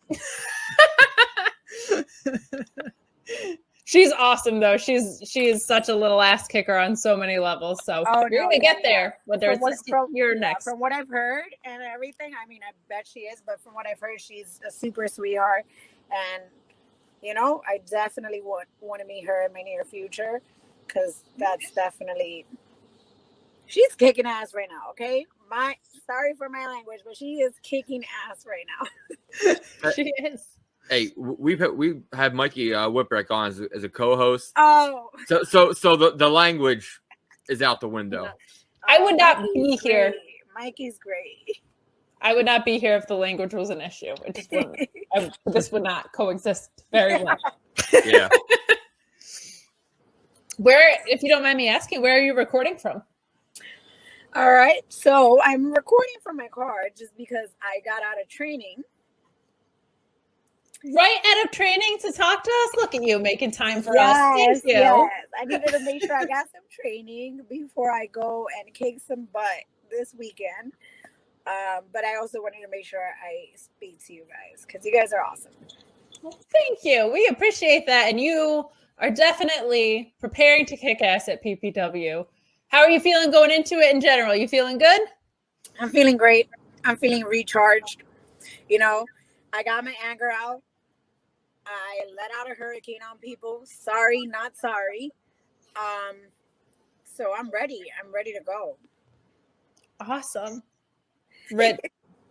She's awesome though. She is such a little ass kicker on so many levels. So you're gonna get there, whether it's your next. From what I've heard and everything, I mean, I bet she is. But from what I've heard, she's a super sweetheart, and I definitely want to meet her in my near future, because that's definitely, she's kicking ass right now. Okay, sorry for my language, but she is kicking ass right now. She is. Hey, we've had Mikey Whipwreck on as a co-host. Oh, so the language is out the window. I would not be here. Mikey's great. I would not be here if the language was an issue. It just wouldn't. This would not coexist very well. Yeah. Where, if you don't mind me asking, where are you recording from? All right, so I'm recording from my car just because I got out of training. Right out of training to talk to us? Look at you making time for us. Thank you. Yes. I needed to make sure I got some training before I go and kick some butt this weekend. But I also wanted to make sure I speak to you guys because you guys are awesome. Well, thank you. We appreciate that. And you are definitely preparing to kick ass at PPW. How are you feeling going into it in general? You feeling good? I'm feeling great. I'm feeling recharged. I got my anger out. I let out a hurricane on people. Sorry, not sorry. So I'm ready. I'm ready to go. Awesome. Ritt,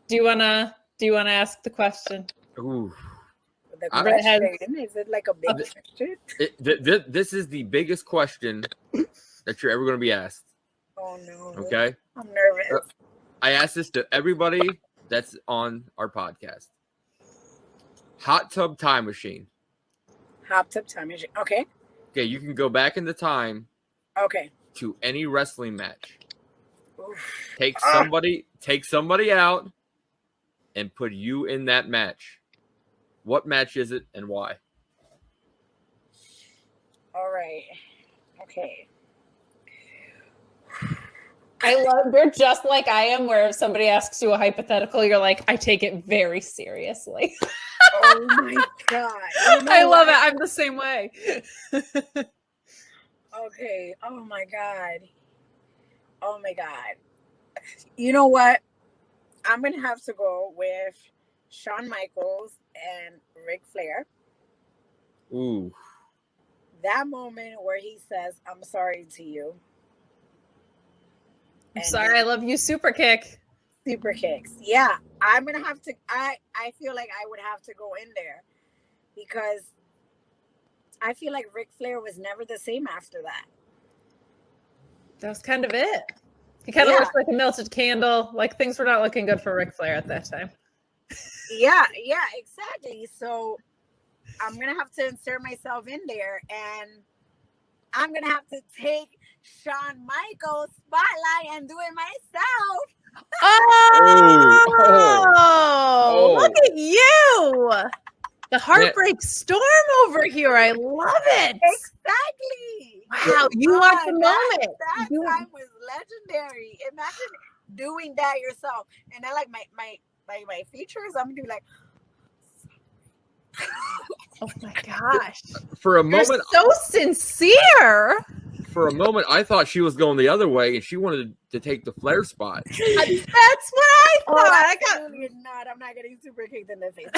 do you wanna ask the question? Ooh. The question, is it like a big question? This is the biggest question that you're ever going to be asked. Oh no. Okay. I'm nervous. I asked this to everybody that's on our podcast. Hot tub time machine. Hot tub time machine. Okay. Okay, you can go back in the time. Okay. To any wrestling match. Oof. Take somebody out and put you in that match. What match is it and why? All right. Okay. I love, you're just like I am, where if somebody asks you a hypothetical, you're like, I take it very seriously. Oh my God. I love it. I'm the same way. Okay. Oh my God. Oh my God. You know what? I'm going to have to go with Shawn Michaels and Ric Flair. Ooh. That moment where he says, I'm sorry to you. I'm sorry, I love you, super kick. Super kicks. Yeah, I'm going to have to, I feel like I would have to go in there because I feel like Ric Flair was never the same after that. That was kind of it. He kind of looked like a melted candle. Like things were not looking good for Ric Flair at that time. Yeah, exactly. So I'm going to have to insert myself in there and I'm going to have to take Shawn Michaels' spotlight and do it myself. Oh, look at you. The heartbreak storm over here. I love it. Exactly. Wow, you want the moment. That time was legendary. Imagine doing that yourself. And I like my features. I'm gonna be like, Oh my gosh. For a You're moment, so sincere. I thought she was going the other way and she wanted to take the flare spot. That's what I thought. absolutely not. I'm not getting super kicked in the face.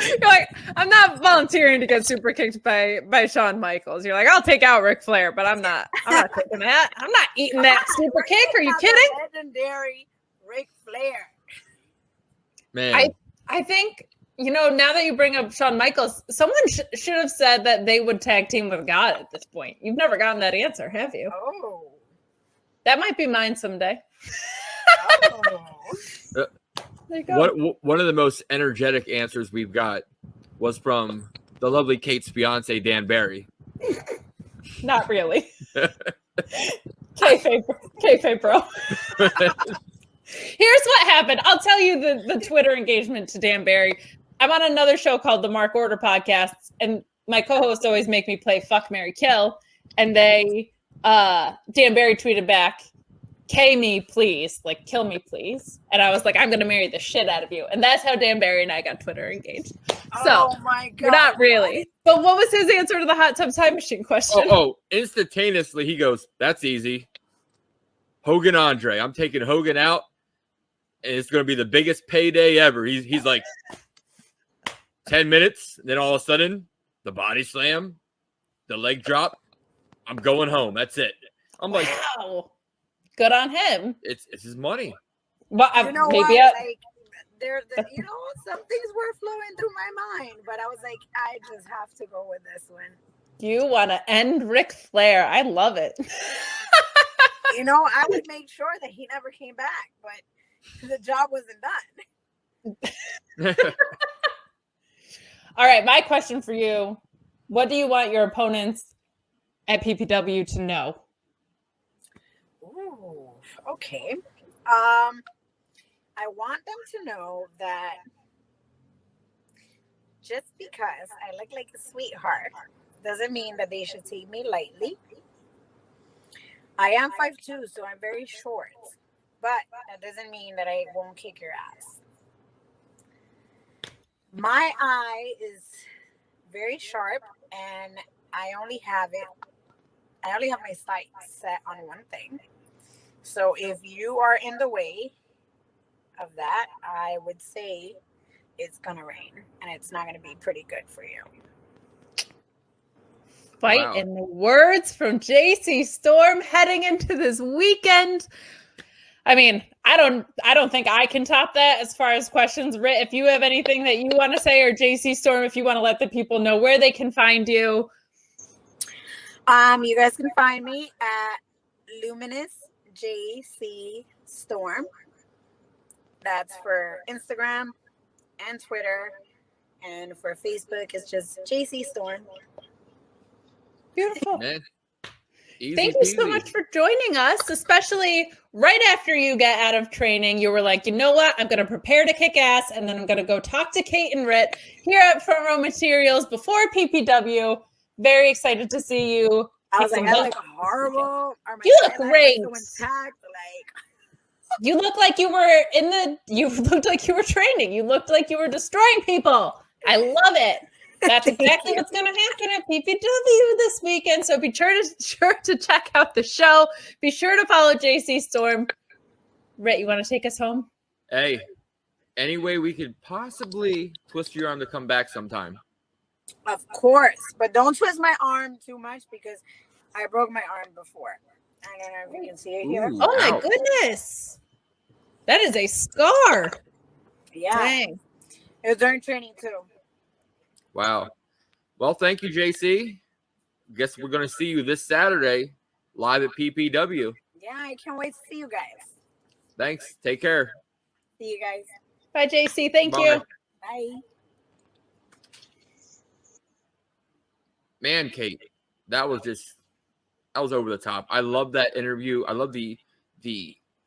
You're like, I'm not volunteering to get super kicked by Shawn Michaels. You're like, I'll take out Ric Flair, but I'm not taking that. I'm not eating that super kick. Are you kidding? Legendary Ric Flair. Man, I think, now that you bring up Shawn Michaels, someone should have said that they would tag team with God at this point. You've never gotten that answer, have you? Oh. That might be mine someday. Oh. There you go. one of the most energetic answers we've got was from the lovely Kate's fiance, Dan Barry. Not really. Kayfabe, bro. Here's what happened. I'll tell you the Twitter engagement to Dan Barry. I'm on another show called the Mark Order Podcast, and my co-hosts always make me play Fuck, Marry, Kill. And Dan Barry tweeted back, "K me, please. Like, kill me, please." And I was like, "I'm going to marry the shit out of you." And that's how Dan Barry and I got Twitter engaged. So, oh my God. We're not really. But what was his answer to the hot tub time machine question? Oh, instantaneously, he goes, "That's easy. Hogan Andre. I'm taking Hogan out, and it's going to be the biggest payday ever." He's like, 10 minutes, and then all of a sudden, the body slam, the leg drop. I'm going home. That's it. I'm like, wow. Good on him. It's his money. But you know maybe what? Some things were flowing through my mind, but I was like, I just have to go with this one. You want to end Ric Flair. I love it. I would make sure that he never came back, but the job wasn't done. All right, my question for you. What do you want your opponents at PPW to know? Ooh, okay. I want them to know that just because I look like a sweetheart doesn't mean that they should take me lightly. I am 5'2", so I'm very short, but that doesn't mean that I won't kick your ass. My eye is very sharp, and I only have my sights set on one thing. So if you are in the way of that, I would say it's gonna rain, and it's not gonna be pretty good for you. Fight Wow. in the words from JC Storm heading into this weekend. I mean, I don't think I can top that as far as questions. Ritt, if you have anything that you want to say, or JC Storm, if you want to let the people know where they can find you. You guys can find me at Luminous JC Storm. That's for Instagram and Twitter, and for Facebook, it's just JC Storm. Beautiful. Man. Easy Thank you so peasy. much for joining us, especially right after you get out of training. You were like, you know what? I'm going to prepare to kick ass, and then I'm going to go talk to Kate and Ritt here at Front Row Materials before PPW. Very excited to see you. I was like, I look horrible. You look great. So intact, You look like you were you looked like you were training. You looked like you were destroying people. I love it. That's exactly what's going to happen at PPW this weekend. So be sure to check out the show. Be sure to follow JC Storm. Ritt, you want to take us home? Hey, any way we could possibly twist your arm to come back sometime. Of course, but don't twist my arm too much because I broke my arm before. I don't know if you can see it here. Ooh, Oh my ouch. goodness. That is a scar. Yeah. Dang. It was during training too. Wow. Well, thank you, JC. Guess we're going to see you this Saturday live at PPW. Yeah, I can't wait to see you guys. Thanks. Take care. See you guys. Bye, JC. Thank Bye. you. Bye. Man, Kate, that was over the top. I love that interview. I love the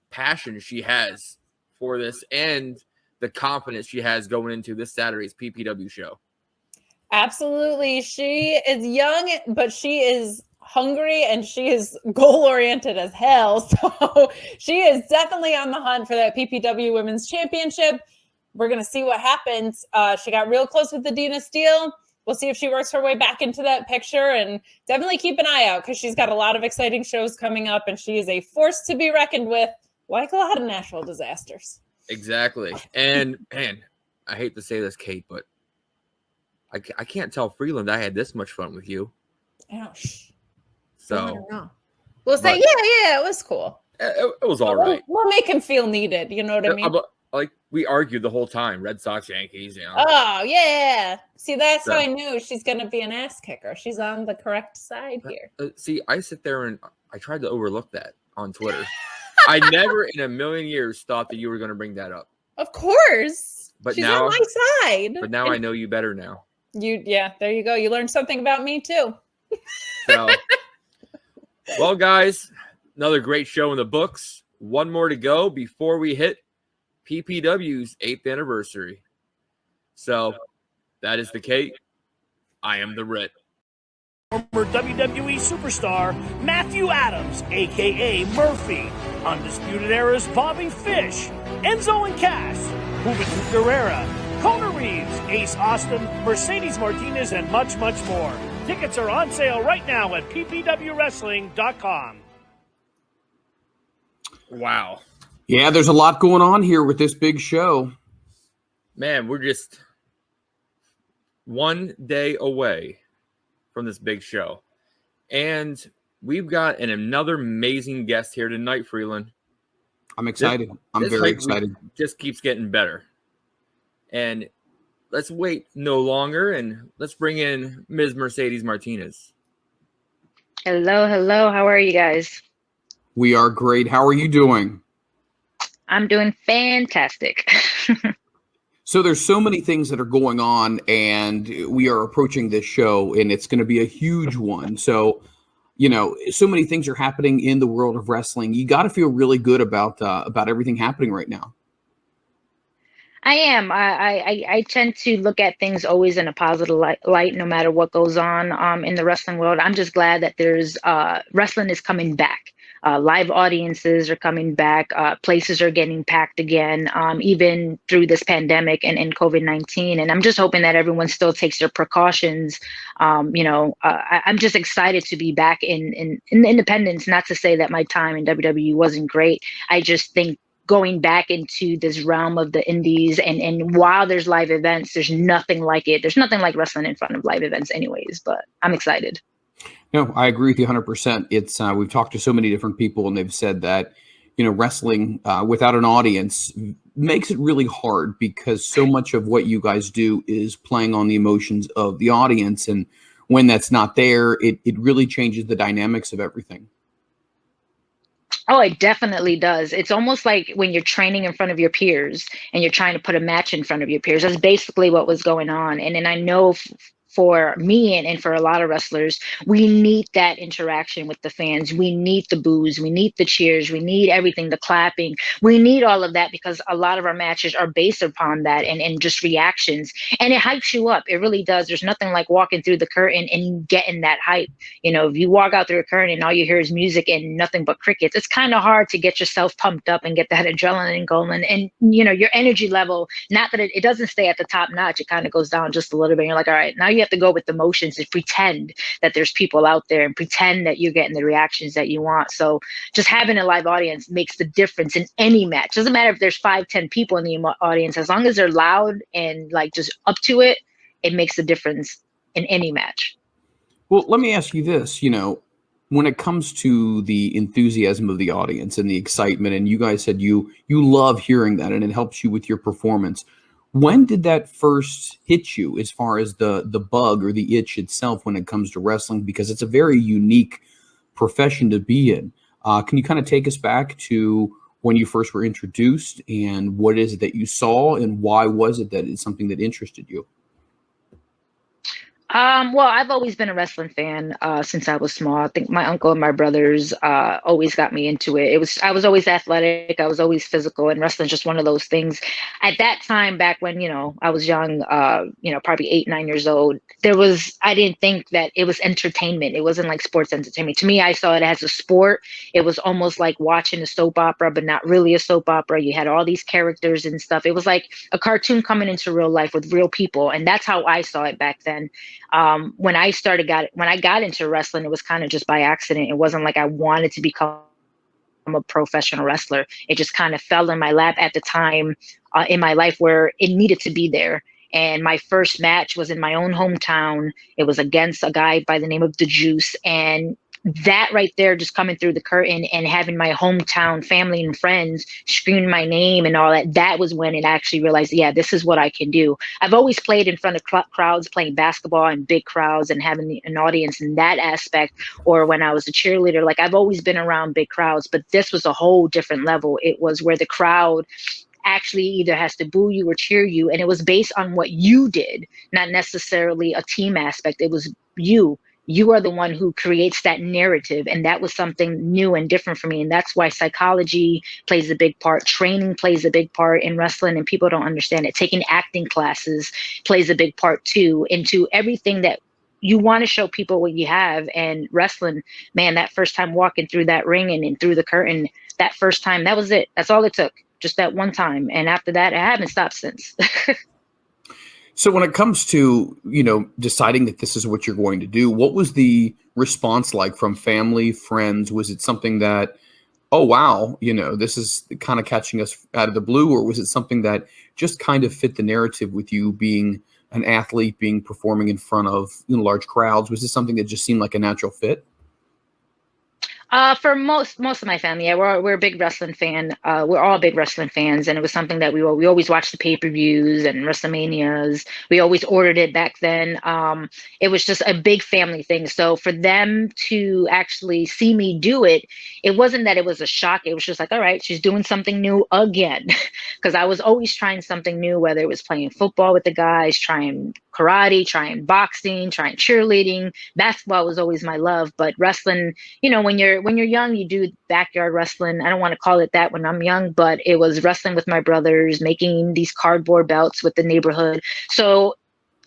passion she has for this and the confidence she has going into this Saturday's PPW show. Absolutely. She is young, but she is hungry and she is goal oriented as hell. So she is definitely on the hunt for that PPW Women's Championship. We're going to see what happens. She got real close with the Dina Steele. We'll see if she works her way back into that picture, and definitely keep an eye out because she's got a lot of exciting shows coming up, and she is a force to be reckoned with, like a lot of natural disasters. Exactly. And man, I hate to say this, Kate, but I can't tell Freland I had this much fun with you. Oh, so I don't know. We'll say, yeah, it was cool. It was all right. We'll make him feel needed. You know what I mean? Like we argued the whole time, Red Sox, Yankees. You know. Oh yeah. See, that's how I knew she's gonna be an ass kicker. She's on the correct side here. See, I sit there and I tried to overlook that on Twitter. I never in a million years thought that you were going to bring that up. Of course, but she's now on my side. But now I know you better now. There you go. You learned something about me too. So, well, guys, another great show in the books. One more to go before we hit PPW's 8th anniversary. So that is the Kate. I am the Ritt. Former WWE superstar Matthew Adams, a.k.a. Murphy, Undisputed Era's Bobby Fish, Enzo and Cass, Juventud Guerrera, Kona Reeves, Ace Austin, Mercedes Martinez, and much, much more. Tickets are on sale right now at ppwwrestling.com. Wow. Yeah, there's a lot going on here with this big show. Man, we're just one day away from this big show. And we've got another amazing guest here tonight, Freland. I'm excited. I'm very excited. Just keeps getting better. And let's wait no longer, and let's bring in Ms. Mercedes Martinez. Hello. How are you guys? We are great. How are you doing? I'm doing fantastic. So there's so many things that are going on, and we are approaching this show, and it's going to be a huge one. So, so many things are happening in the world of wrestling. You got to feel really good about everything happening right now. I am. I tend to look at things always in a positive light, no matter what goes on in the wrestling world. I'm just glad that there's wrestling is coming back. Live audiences are coming back. Places are getting packed again, even through this pandemic and COVID-19. And I'm just hoping that everyone still takes their precautions. I'm just excited to be back in independence. Not to say that my time in WWE wasn't great. I just think going back into this realm of the indies and while there's live events, there's nothing like it. There's nothing like wrestling in front of live events anyways, but I'm excited. No, I agree with you 100%. It's we've talked to so many different people, and they've said that, wrestling without an audience makes it really hard because so much of what you guys do is playing on the emotions of the audience. And when that's not there, it really changes the dynamics of everything. Oh, it definitely does. It's almost like when you're training in front of your peers and you're trying to put a match in front of your peers. That's basically what was going on. And I know for me and for a lot of wrestlers, we need that interaction with the fans. We need the boos. We need the cheers. We need everything, the clapping. We need all of that because a lot of our matches are based upon that and just reactions. And it hypes you up. It really does. There's nothing like walking through the curtain and getting that hype. If you walk out through a curtain and all you hear is music and nothing but crickets, it's kind of hard to get yourself pumped up and get that adrenaline going. And, your energy level, not that it doesn't stay at the top notch. It kind of goes down just a little bit. You're like, all right, now you have to go with the motions and pretend that there's people out there and pretend that you're getting the reactions that you want. So just having a live audience makes the difference in any match. Doesn't matter if there's 5-10 people in the audience, as long as they're loud and like just up to it, it makes a difference in any match. Well, let me ask you this, when it comes to the enthusiasm of the audience and the excitement, and you guys said you love hearing that and it helps you with your performance. When did that first hit you as far as the bug or the itch itself when it comes to wrestling? Because it's a very unique profession to be in. Can you kind of take us back to when you first were introduced and what is it that you saw and why was it that it's something that interested you? Well, I've always been a wrestling fan since I was small. I think my uncle and my brothers always got me into it. I was always athletic. I was always physical, and wrestling's just one of those things. At that time, back when I was young, probably 8, 9 years old, I didn't think that it was entertainment. It wasn't like sports entertainment. To me, I saw it as a sport. It was almost like watching a soap opera, but not really a soap opera. You had all these characters and stuff. It was like a cartoon coming into real life with real people, and that's how I saw it back then. When I got into wrestling, it was kind of just by accident. It wasn't like I wanted to become a professional wrestler. It just kind of fell in my lap at the time in my life where it needed to be there. And my first match was in my own hometown. It was against a guy by the name of The Juice. And that right there, just coming through the curtain and having my hometown family and friends screaming my name and all that, that was when it actually realized, yeah, this is what I can do. I've always played in front of crowds, playing basketball in big crowds and having an audience in that aspect. Or when I was a cheerleader, like I've always been around big crowds, but this was a whole different level. It was where the crowd actually either has to boo you or cheer you. And it was based on what you did, not necessarily a team aspect. It was you. You are the one who creates that narrative. And that was something new and different for me. And that's why psychology plays a big part. Training plays a big part in wrestling, and people don't understand it. Taking acting classes plays a big part too, into everything that you want to show people what you have. And wrestling, man, that first time walking through that ring and through the curtain, that first time, that was it. That's all it took. Just that one time. And after that, I haven't stopped since. So when it comes to, deciding that this is what you're going to do, what was the response like from family, friends? Was it something that, oh, wow, this is kind of catching us out of the blue? Or was it something that just kind of fit the narrative with you being an athlete, performing in front of large crowds? Was this something that just seemed like a natural fit? For most of my family, yeah, we're a big wrestling fan. We're all big wrestling fans, and it was something that we always watched the pay-per-views and WrestleManias. We always ordered it back then. It was just a big family thing. So for them to actually see me do it, it wasn't that it was a shock. It was just like, all right, she's doing something new again, because I was always trying something new, whether it was playing football with the guys, trying karate, trying boxing, trying cheerleading. Basketball was always my love, but wrestling, when you're young, you do backyard wrestling. I don't want to call it that when I'm young, but it was wrestling with my brothers, making these cardboard belts with the neighborhood. So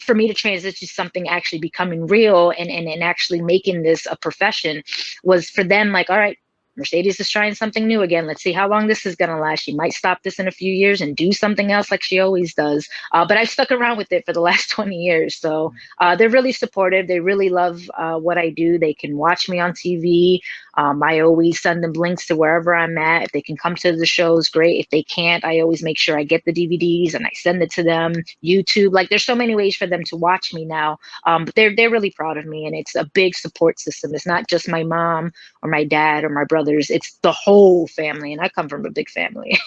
for me to transition to something actually becoming real and actually making this a profession was for them like, all right, Mercedes is trying something new again. Let's see how long this is going to last. She might stop this in a few years and do something else like she always does. But I've stuck around with it for the last 20 years. So they're really supportive. They really love what I do. They can watch me on TV. I always send them links to wherever I'm at. If they can come to the shows, great. If they can't, I always make sure I get the DVDs and I send it to them. YouTube, like there's so many ways for them to watch me now. But they're really proud of me, and it's a big support system. It's not just my mom or my dad or my brothers. It's the whole family, and I come from a big family.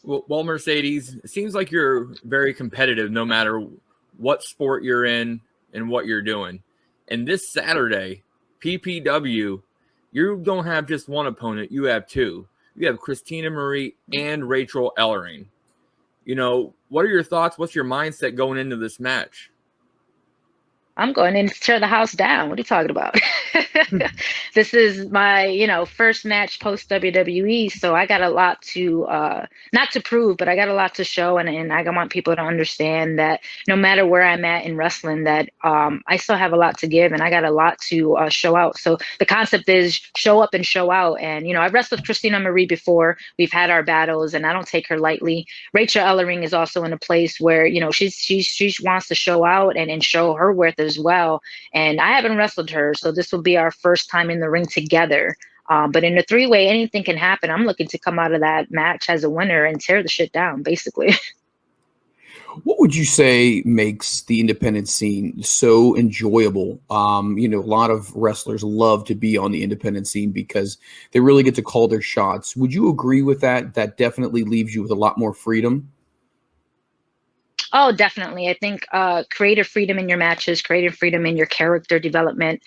Well, Mercedes, it seems like you're very competitive no matter what sport you're in and what you're doing. And this Saturday, PPW, you don't have just one opponent, you have two. You have Christina Marie and Rachel Ellering. What are your thoughts? What's your mindset going into this match? I'm going in to tear the house down. What are you talking about? This is my, first match post WWE. So I got a lot to, not to prove, but I got a lot to show. And I want people to understand that no matter where I'm at in wrestling, that I still have a lot to give and I got a lot to show out. So the concept is show up and show out. And, I've wrestled Christina Marie before. We've had our battles and I don't take her lightly. Rachel Ellering is also in a place where, she wants to show out and show her worth as well. And I haven't wrestled her, so this will be our first time in the ring together. But in a three-way, anything can happen. I'm looking to come out of that match as a winner and tear the shit down, basically. What would you say makes the independent scene so enjoyable? A lot of wrestlers love to be on the independent scene because they really get to call their shots. Would you agree with that? That definitely leaves you with a lot more freedom. Oh, definitely. I think creative freedom in your matches, creative freedom in your character development.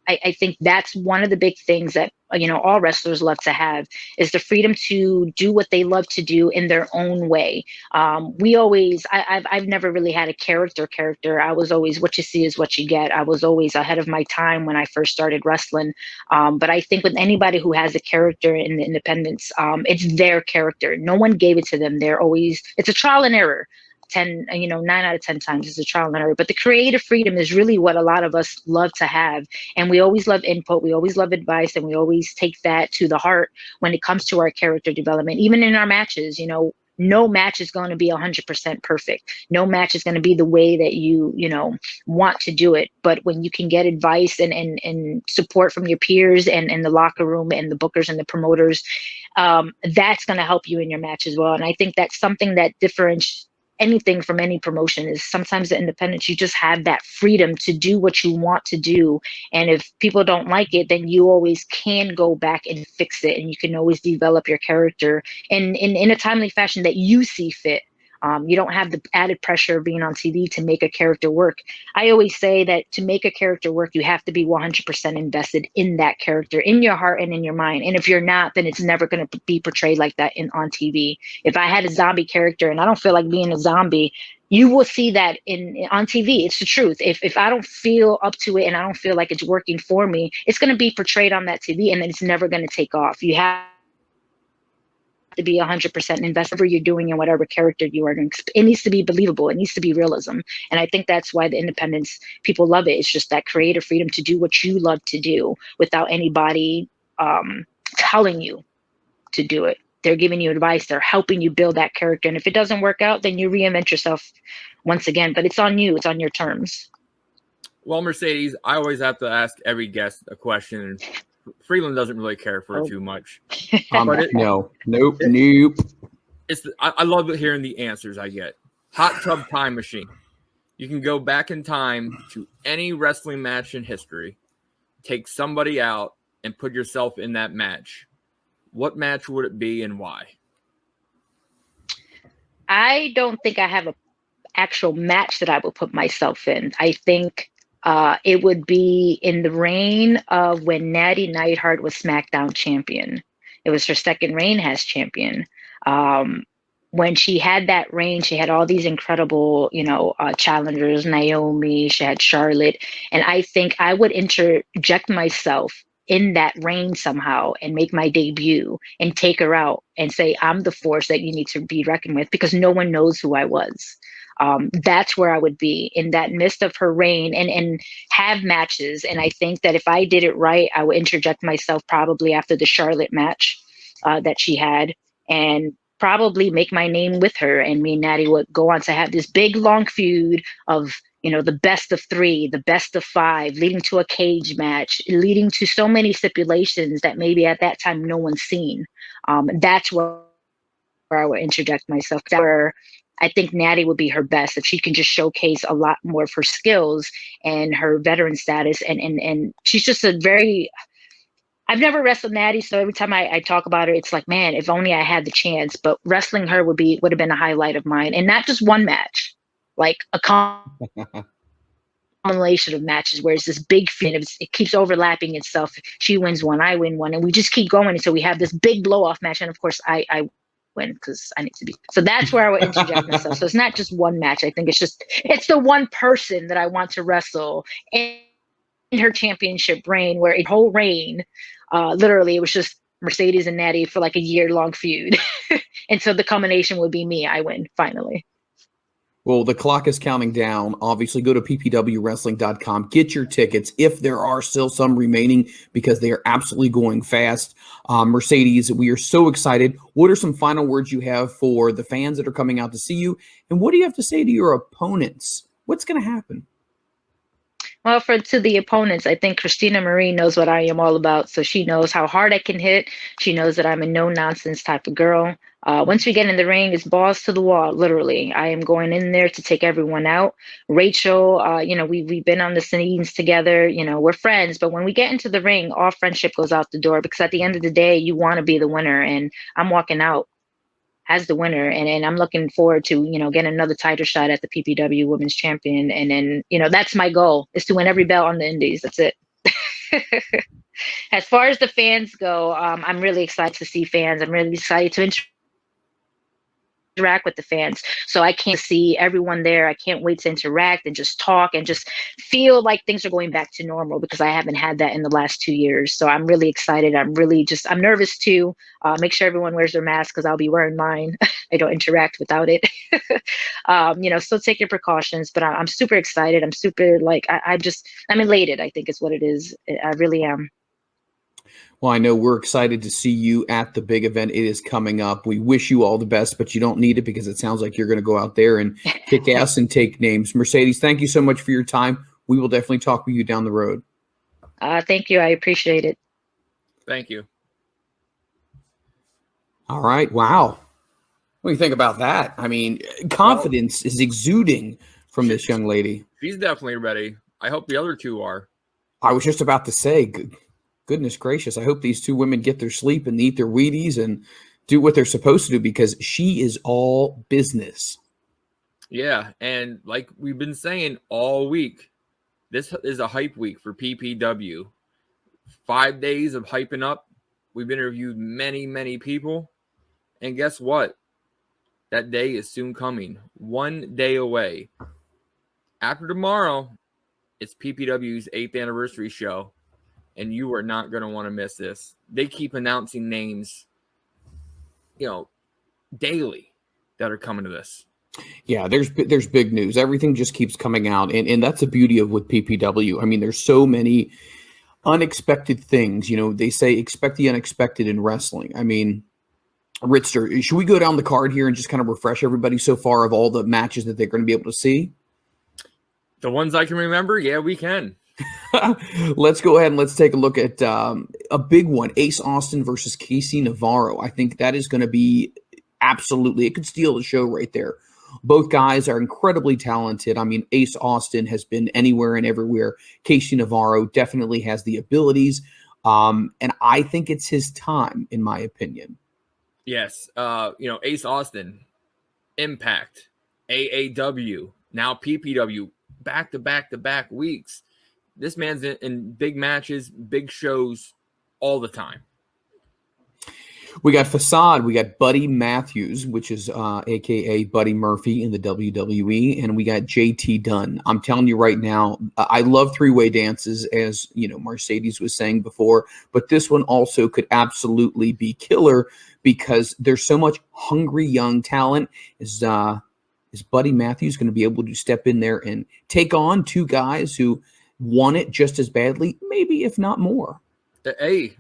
I think that's one of the big things that, all wrestlers love to have, is the freedom to do what they love to do in their own way. I've never really had a character. I was always, what you see is what you get. I was always ahead of my time when I first started wrestling. But I think with anybody who has a character in the independents, it's their character. No one gave it to them. It's a trial and error. 9 out of 10 times is a trial and error. But the creative freedom is really what a lot of us love to have. And we always love input. We always love advice. And we always take that to the heart when it comes to our character development. Even in our matches, no match is going to be 100% perfect. No match is going to be the way that you want to do it. But when you can get advice and support from your peers and the locker room and the bookers and the promoters, that's going to help you in your match as well. And I think that's something that differentiates anything from any promotion. Is sometimes the independents, you just have that freedom to do what you want to do. And if people don't like it, then you always can go back and fix it. And you can always develop your character in a timely fashion that you see fit. You don't have the added pressure of being on TV to make a character work. I always say that to make a character work, you have to be 100% invested in that character, in your heart and in your mind. And if you're not, then it's never going to be portrayed like that on TV. If I had a zombie character and I don't feel like being a zombie, you will see that on TV. It's the truth. If I don't feel up to it and I don't feel like it's working for me, it's going to be portrayed on that TV, and then it's never going to take off. You have to be 100% invested whatever you're doing and whatever character you are doing. It needs to be believable. It needs to be realism. And I think that's why the independents, people love it. It's just that creative freedom to do what you love to do without anybody telling you to do it. They're giving you advice. They're helping you build that character. And if it doesn't work out, then you reinvent yourself once again. But it's on you. It's on your terms. Well, Mercedes, I always have to ask every guest a question. Freland doesn't really care for it too much. Nope. I love hearing the answers I get. Hot tub time machine. You can go back in time to any wrestling match in history, take somebody out, and put yourself in that match. What match would it be and why? I don't think I have an actual match that I would put myself in. I think it would be in the reign of when Natty Neidhart was SmackDown champion. It was her second reign as champion. When she had that reign, she had all these incredible, challengers, Naomi, she had Charlotte. And I think I would interject myself in that reign somehow and make my debut and take her out and say, I'm the force that you need to be reckoned with, because no one knows who I was. That's where I would be, in that midst of her reign, and have matches. And I think that if I did it right, I would interject myself probably after the Charlotte match that she had, and probably make my name with her. And me and Natty would go on to have this big long feud of, the best of 3, the best of 5, leading to a cage match, leading to so many stipulations that maybe at that time no one's seen. That's where I would interject myself. Where I think Natty would be her best, if she can just showcase a lot more of her skills and her veteran status. And she's just I've never wrestled Natty, so every time I talk about her, it's like, man, if only I had the chance. But wrestling her would have been a highlight of mine, and not just one match, like a combination of matches where it's this big feud. It keeps overlapping itself. She wins one, I win one, and we just keep going until we have this big blow off match. And of course, I win because I need to be. So that's where I would interject myself. So it's not just one match. I think it's the one person that I want to wrestle in her championship reign, where a whole reign, literally, it was just Mercedes and Natty for like a year-long feud. And so the culmination would be me. I win, finally. Well, the clock is counting down. Obviously, go to ppwwrestling.com. Get your tickets if there are still some remaining, because they are absolutely going fast. Mercedes, we are so excited. What are some final words you have for the fans that are coming out to see you? And what do you have to say to your opponents? What's going to happen? Well, to the opponents, I think Christina Marie knows what I am all about. So she knows how hard I can hit. She knows that I'm a no-nonsense type of girl. Once we get in the ring, it's balls to the wall, literally. I am going in there to take everyone out. Rachel, we've been on the scenes together. We're friends. But when we get into the ring, all friendship goes out the door, because at the end of the day, you want to be the winner. And I'm walking out as the winner, and I'm looking forward to getting another title shot at the PPW Women's Champion, and then that's my goal, is to win every belt on the Indies. That's it. As far as the fans go, I'm really excited to see fans. I'm really excited to interact with the fans. So I can't see everyone there. I can't wait to interact and just talk and just feel like things are going back to normal, because I haven't had that in the last 2 years. So I'm really excited. I'm nervous too. Make sure everyone wears their mask, because I'll be wearing mine. I don't interact without it. Still take your precautions, but I'm super excited. I'm super I'm elated, I think is what it is. I really am. Well, I know we're excited to see you at the big event. It is coming up. We wish you all the best, but you don't need it, because it sounds like you're going to go out there and kick ass and take names. Mercedes, thank you so much for your time. We will definitely talk with you down the road. Thank you. I appreciate it. Thank you. All right. Wow. What do you think about that? I mean, confidence is exuding from this young lady. She's definitely ready. I hope the other two are. I was just about to say, goodness gracious, I hope these two women get their sleep and eat their Wheaties and do what they're supposed to do, because she is all business. Yeah, and like we've been saying all week, this is a hype week for PPW. 5 days of hyping up. We've interviewed many, many people. And guess what? That day is soon coming. 1 day away. After tomorrow, it's PPW's 8th anniversary show. And you are not going to want to miss this. They keep announcing names, daily that are coming to this. Yeah, there's big news. Everything just keeps coming out. And that's the beauty of with PPW. I mean, there's so many unexpected things. They say expect the unexpected in wrestling. I mean, Ritster, should we go down the card here and just kind of refresh everybody so far of all the matches that they're going to be able to see? The ones I can remember? Yeah, we can. Let's go ahead and let's take a look at a big one, Ace Austin versus Casey Navarro. I think that is going to be absolutely, it could steal the show right there. Both guys are incredibly talented. I mean, Ace Austin has been anywhere and everywhere. Casey Navarro definitely has the abilities. And I think it's his time, in my opinion. Yes. Ace Austin, Impact, AAW, now PPW, back-to-back weeks. This man's in big matches, big shows all the time. We got Facade. We got Buddy Matthews, which is a.k.a. Buddy Murphy in the WWE. And we got JT Dunn. I'm telling you right now, I love three-way dances, as Mercedes was saying before. But this one also could absolutely be killer, because there's so much hungry young talent. Is Buddy Matthews going to be able to step in there and take on two guys who want it just as badly, maybe if not more? Hey,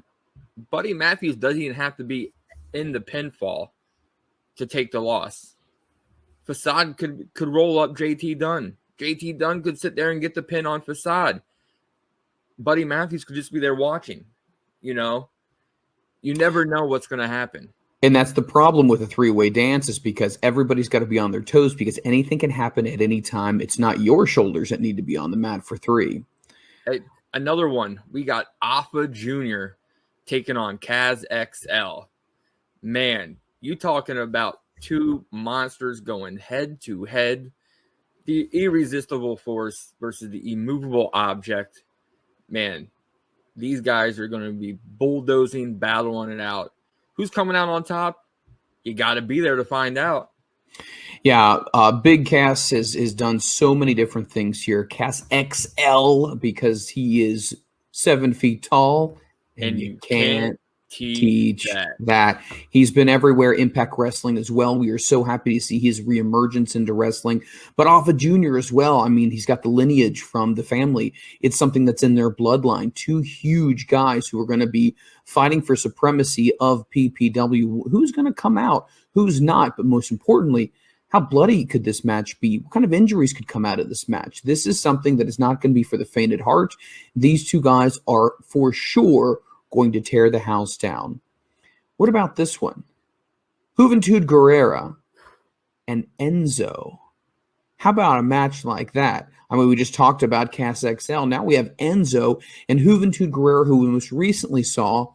Buddy Matthews doesn't even have to be in the pinfall to take the loss. Facade could roll up JT Dunn. JT Dunn could sit there and get the pin on Facade. Buddy Matthews could just be there watching. You never know what's going to happen. And that's the problem with a three-way dance, is because everybody's got to be on their toes, because anything can happen at any time. It's not your shoulders that need to be on the mat for three. Hey, another one. We got Alpha Jr. taking on Kaz XL. Man, you talking about two monsters going head to head. The irresistible force versus the immovable object. Man, these guys are going to be bulldozing, battling it out. Who's coming out on top? You got to be there to find out. Yeah, Big Cass has done so many different things here. Cass XL, because he is 7 feet tall, and you can't teach that. He's been everywhere, Impact Wrestling as well. We are so happy to see his reemergence into wrestling. But Alpha Jr. as well. I mean, he's got the lineage from the family. It's something that's in their bloodline. Two huge guys who are going to be fighting for supremacy of PPW. Who's going to come out? Who's not? But most importantly, how bloody could this match be? What kind of injuries could come out of this match? This is something that is not going to be for the faint at heart. These two guys are for sure going to tear the house down. What about this one? Juventud Guerrera and Enzo. How about a match like that? I mean, we just talked about Cass XL. Now we have Enzo and Juventud Guerrera, who we most recently saw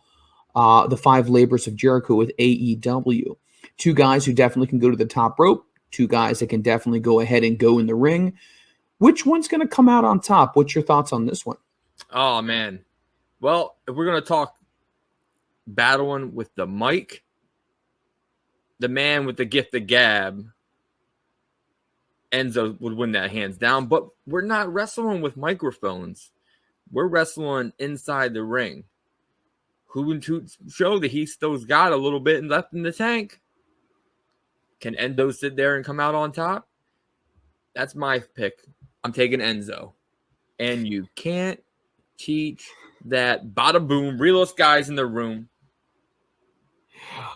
the 5 Labors of Jericho with AEW. Two guys who definitely can go to the top rope. Two guys that can definitely go ahead and go in the ring. Which one's going to come out on top? What's your thoughts on this one? Oh, man. Well, if we're going to talk battling with the mic, the man with the gift of gab, Enzo would win that hands down. But we're not wrestling with microphones. We're wrestling inside the ring. Who would show that he still's got a little bit left in the tank? Can Enzo sit there and come out on top? That's my pick. I'm taking Enzo. And you can't teach that. Bada boom, realest guys in the room.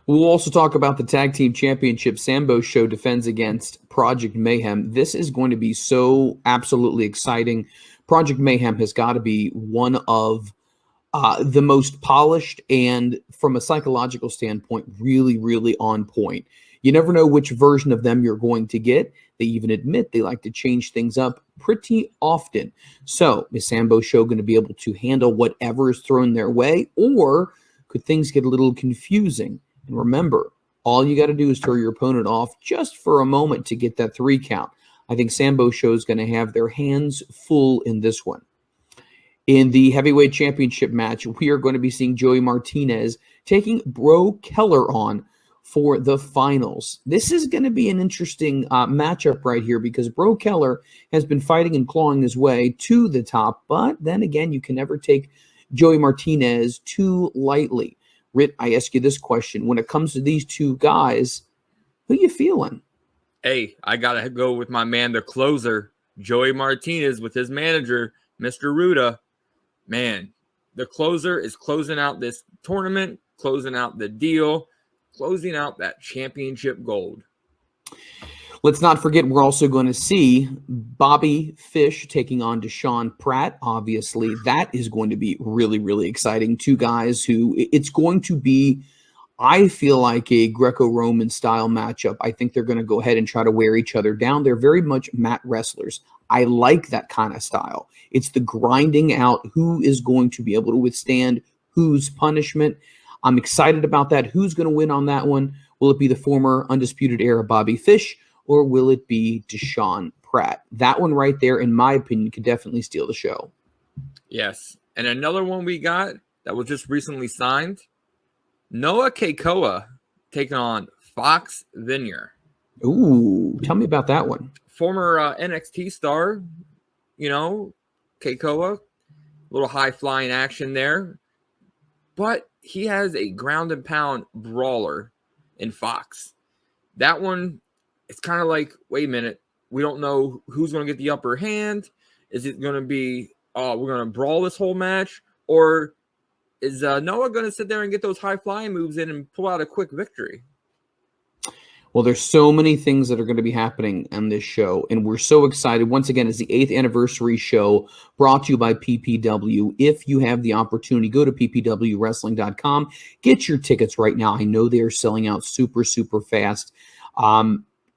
We'll also talk about the tag team championship. Sambo Show defends against Project Mayhem. This is going to be so absolutely exciting. Project Mayhem has got to be one of the most polished and, from a psychological standpoint, really, really on point. You never know which version of them you're going to get. They even admit they like to change things up pretty often. So is Sambo Show going to be able to handle whatever is thrown their way, or could things get a little confusing? And remember, all you got to do is throw your opponent off just for a moment to get that 3 count. I think Sambo Show is going to have their hands full in this one. In the heavyweight championship match, we are going to be seeing Joey Martinez taking Bro Keller on for the finals. This is going to be an interesting matchup right here, because Bro Keller has been fighting and clawing his way to the top, but then again, you can never take Joey Martinez too lightly. Ritt, I ask you this question. When it comes to these two guys, who you feeling? Hey, I got to go with my man, the closer, Joey Martinez, with his manager, Mr. Ruda. Man, the closer is closing out this tournament, closing out the deal, closing out that championship gold. Let's not forget, we're also going to see Bobby Fish taking on Deshaun Pratt. Obviously, that is going to be really, really exciting. Two guys who, it's going to be, I feel like, a Greco-Roman style matchup. I think they're going to go ahead and try to wear each other down. They're very much mat wrestlers. I like that kind of style. It's the grinding out who is going to be able to withstand whose punishment. I'm excited about that. Who's going to win on that one? Will it be the former Undisputed Era Bobby Fish, or will it be Deshaun Pratt? That one right there, in my opinion, could definitely steal the show. Yes. And another one we got that was just recently signed, Noah Keikoa taking on Fox Vineyard. Ooh, tell me about that one. Former NXT star, Keikoa, little high-flying action there. But he has a ground-and-pound brawler in Fox. That one, it's kind of like, wait a minute, we don't know who's going to get the upper hand. Is it going to be, we're going to brawl this whole match? Or is Noah going to sit there and get those high-flying moves in and pull out a quick victory? Well, there's so many things that are going to be happening on this show, and we're so excited. Once again, it's the 8th anniversary show brought to you by PPW. If you have the opportunity, go to ppwwrestling.com. Get your tickets right now. I know they are selling out super, super fast.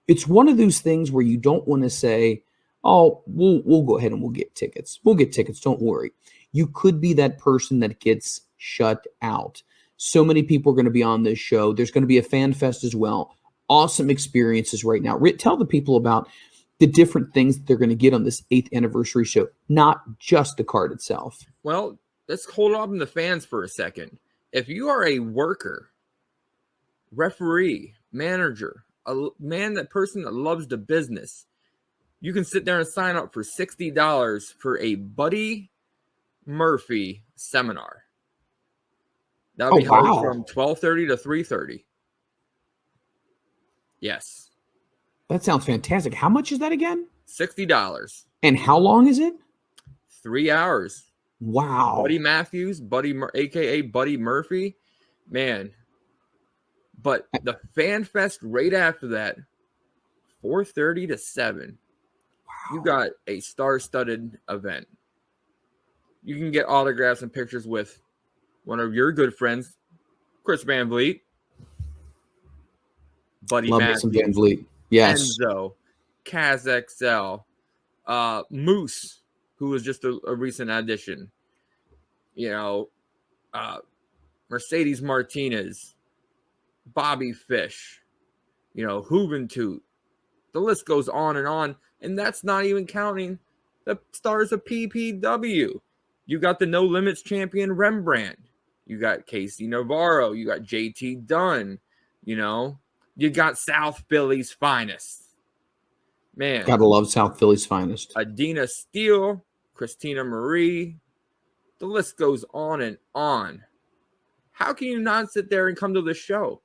It's one of those things where you don't want to say, oh, we'll go ahead and we'll get tickets. We'll get tickets. Don't worry. You could be that person that gets shut out. So many people are going to be on this show. There's going to be a fan fest as well. Awesome experiences right now. Ritt, tell the people about the different things that they're going to get on this 8th anniversary show, not just the card itself. Well, let's hold on to the fans for a second. If you are a worker, referee, manager, that person that loves the business, you can sit there and sign up for $60 for a Buddy Murphy seminar. That'll be held from 12:30 to 3:30. Yes. That sounds fantastic. How much is that again? $60. And how long is it? 3 hours. Wow. Buddy Matthews, a.k.a. Buddy Murphy. Man. But the Fan Fest right after that, 4:30 to 7. Wow. You got a star-studded event. You can get autographs and pictures with one of your good friends, Chris Van Vliet. Buddy Matthews, Van Vliet. Yes. Enzo, Kaz XL, Moose, who was just a recent addition. Mercedes Martinez, Bobby Fish, Juventud. The list goes on. And that's not even counting the stars of PPW. You got the No Limits champion Rembrandt. You got Casey Navarro. You got JT Dunn. You know, you got South Philly's finest. Man. Gotta love South Philly's finest. Adina Steele, Christina Marie. The list goes on and on. How can you not sit there and come to the show?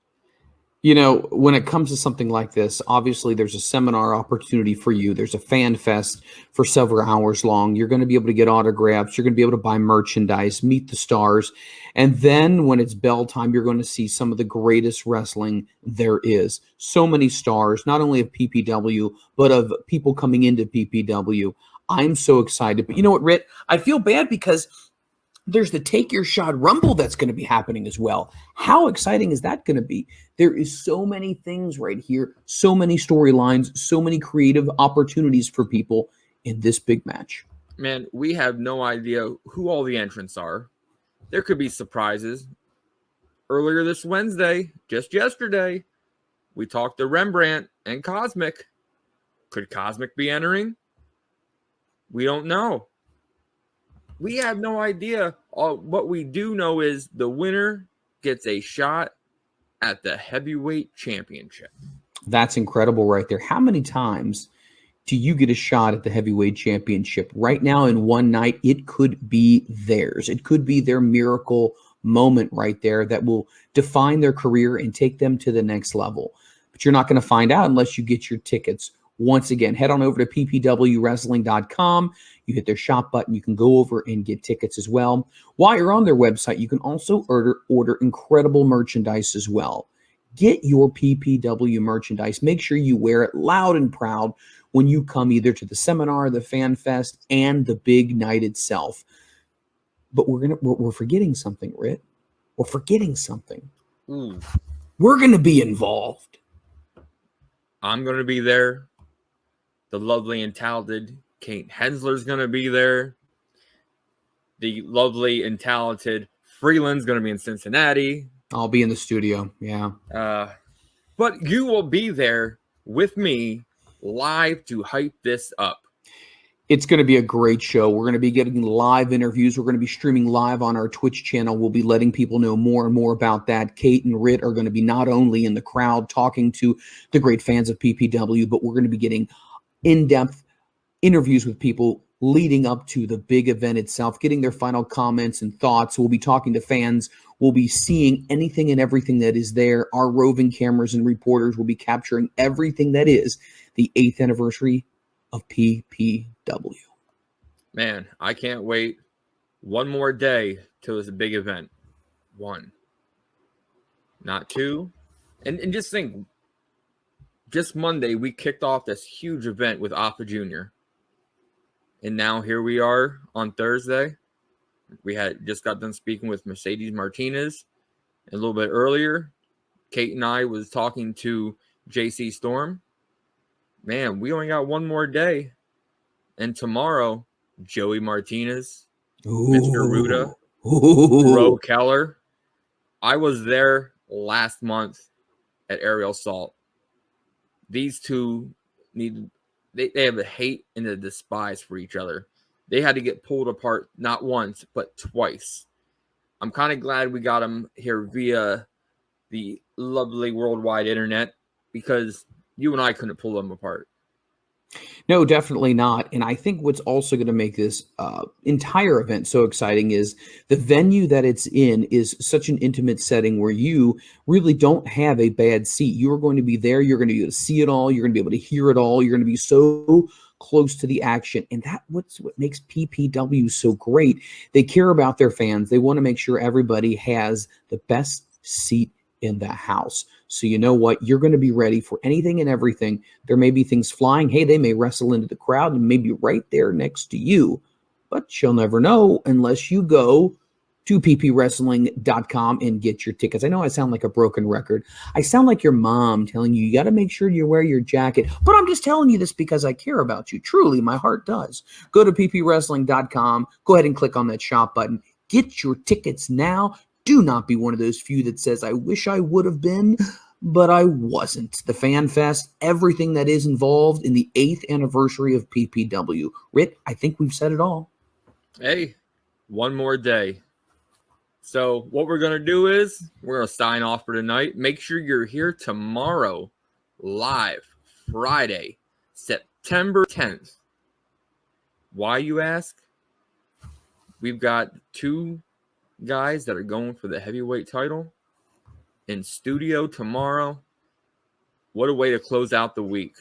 You know, when it comes to something like this, obviously there's a seminar opportunity for you. There's a fan fest for several hours long. You're going to be able to get autographs. You're going to be able to buy merchandise, meet the stars. And then when it's bell time, you're going to see some of the greatest wrestling there is. So many stars, not only of PPW, but of people coming into PPW. I'm so excited. But you know what, Ritt? I feel bad because there's the Take Your Shot Rumble that's going to be happening as well. How exciting is that going to be? There is so many things right here, so many storylines, so many creative opportunities for people in this big match. Man, we have no idea who all the entrants are. There could be surprises. Earlier this Wednesday, just yesterday, we talked to Rembrandt and Cosmic. Could Cosmic be entering? We don't know. We have no idea. What we do know is the winner gets a shot at the heavyweight championship. That's incredible right there. How many times do you get a shot at the heavyweight championship? Right now in one night, it could be theirs. It could be their miracle moment right there that will define their career and take them to the next level. But you're not going to find out unless you get your tickets. Once again, head on over to ppwwrestling.com. You hit their shop button. You can go over and get tickets as well. While you're on their website, you can also order incredible merchandise as well. Get your PPW merchandise. Make sure you wear it loud and proud when you come either to the seminar, the fan fest, and the big night itself. But we're forgetting something, Ritt. We're forgetting something. Ooh. We're going to be involved. I'm going to be there. The lovely and talented Kate Hensler's going to be there. The lovely and talented Freeland's going to be in Cincinnati. I'll be in the studio, yeah. But you will be there with me live to hype this up. It's going to be a great show. We're going to be getting live interviews. We're going to be streaming live on our Twitch channel. We'll be letting people know more and more about that. Kate and Ritt are going to be not only in the crowd talking to the great fans of PPW, but we're going to be getting in-depth interviews with people leading up to the big event itself, getting their final comments and thoughts. We'll be talking to fans. We'll be seeing anything and everything that is there. Our roving cameras and reporters will be capturing everything that is the 8th anniversary of PPW. Man, I can't wait one more day till it's a big event. One, not two. And just think, just Monday, we kicked off this huge event with Alpha Jr. And now here we are on Thursday. We had just got done speaking with Mercedes Martinez. A little bit earlier, Kate and I was talking to JC Storm. Man, we only got one more day. And tomorrow, Joey Martinez, Mr. Ruda, Ro Keller. I was there last month at Aerial Salt. These two they have a hate and a despise for each other. They had to get pulled apart not once, but twice. I'm kind of glad we got them here via the lovely worldwide internet because you and I couldn't pull them apart. No, definitely not. And I think what's also going to make this entire event so exciting is the venue that it's in is such an intimate setting where you really don't have a bad seat. You're going to be there. You're going to be able to see it all. You're going to be able to hear it all. You're going to be so close to the action. And that's what makes PPW so great. They care about their fans. They want to make sure everybody has the best seat in the house. So you know what? You're going to be ready for anything and everything. There may be things flying. Hey, they may wrestle into the crowd and maybe right there next to you. But you'll never know unless you go to ppwrestling.com and get your tickets. I know I sound like a broken record. I sound like your mom telling you got to make sure you wear your jacket. But I'm just telling you this because I care about you. Truly, my heart does. Go to ppwrestling.com. Go ahead and click on that shop button. Get your tickets now. Do not be one of those few that says, I wish I would have been, but I wasn't. The Fan Fest, everything that is involved in the 8th anniversary of PPW. Ritt, I think we've said it all. Hey, One more day. So what we're going to do is we're going to sign off for tonight. Make sure you're here tomorrow, live, Friday, September 10th. Why, you ask? We've got 2 guys that are going for the heavyweight title in studio tomorrow. What a way to close out the week.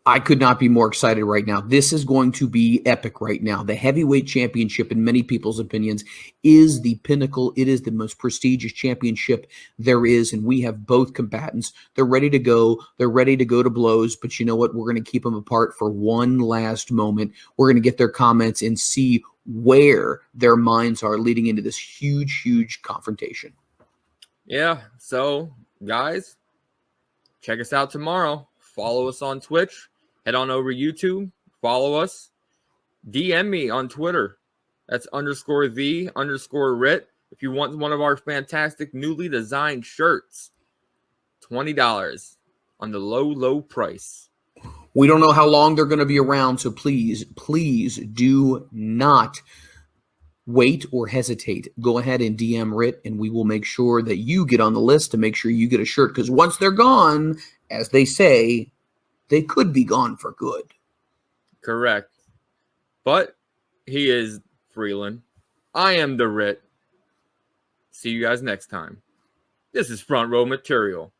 I could not be more excited right now. This is going to be epic right now. The heavyweight championship, in many people's opinions, is the pinnacle. It is the most prestigious championship there is, and we have both combatants. They're ready to go. They're ready to go to blows, but you know what? We're going to keep them apart for one last moment. We're going to get their comments and see where their minds are leading into this huge, huge confrontation. Yeah, so, guys, check us out tomorrow. Follow us on Twitch. Head on over to YouTube. Follow us. DM me on Twitter. That's _the_Ritt. If you want one of our fantastic newly designed shirts, $20 on the low, low price. We don't know how long they're going to be around, so please, please do not wait or hesitate. Go ahead and DM Ritt, and we will make sure that you get on the list to make sure you get a shirt, because once they're gone, as they say, they could be gone for good. Correct. But he is Freland. I am the Ritt. See you guys next time. This is Front Row Material.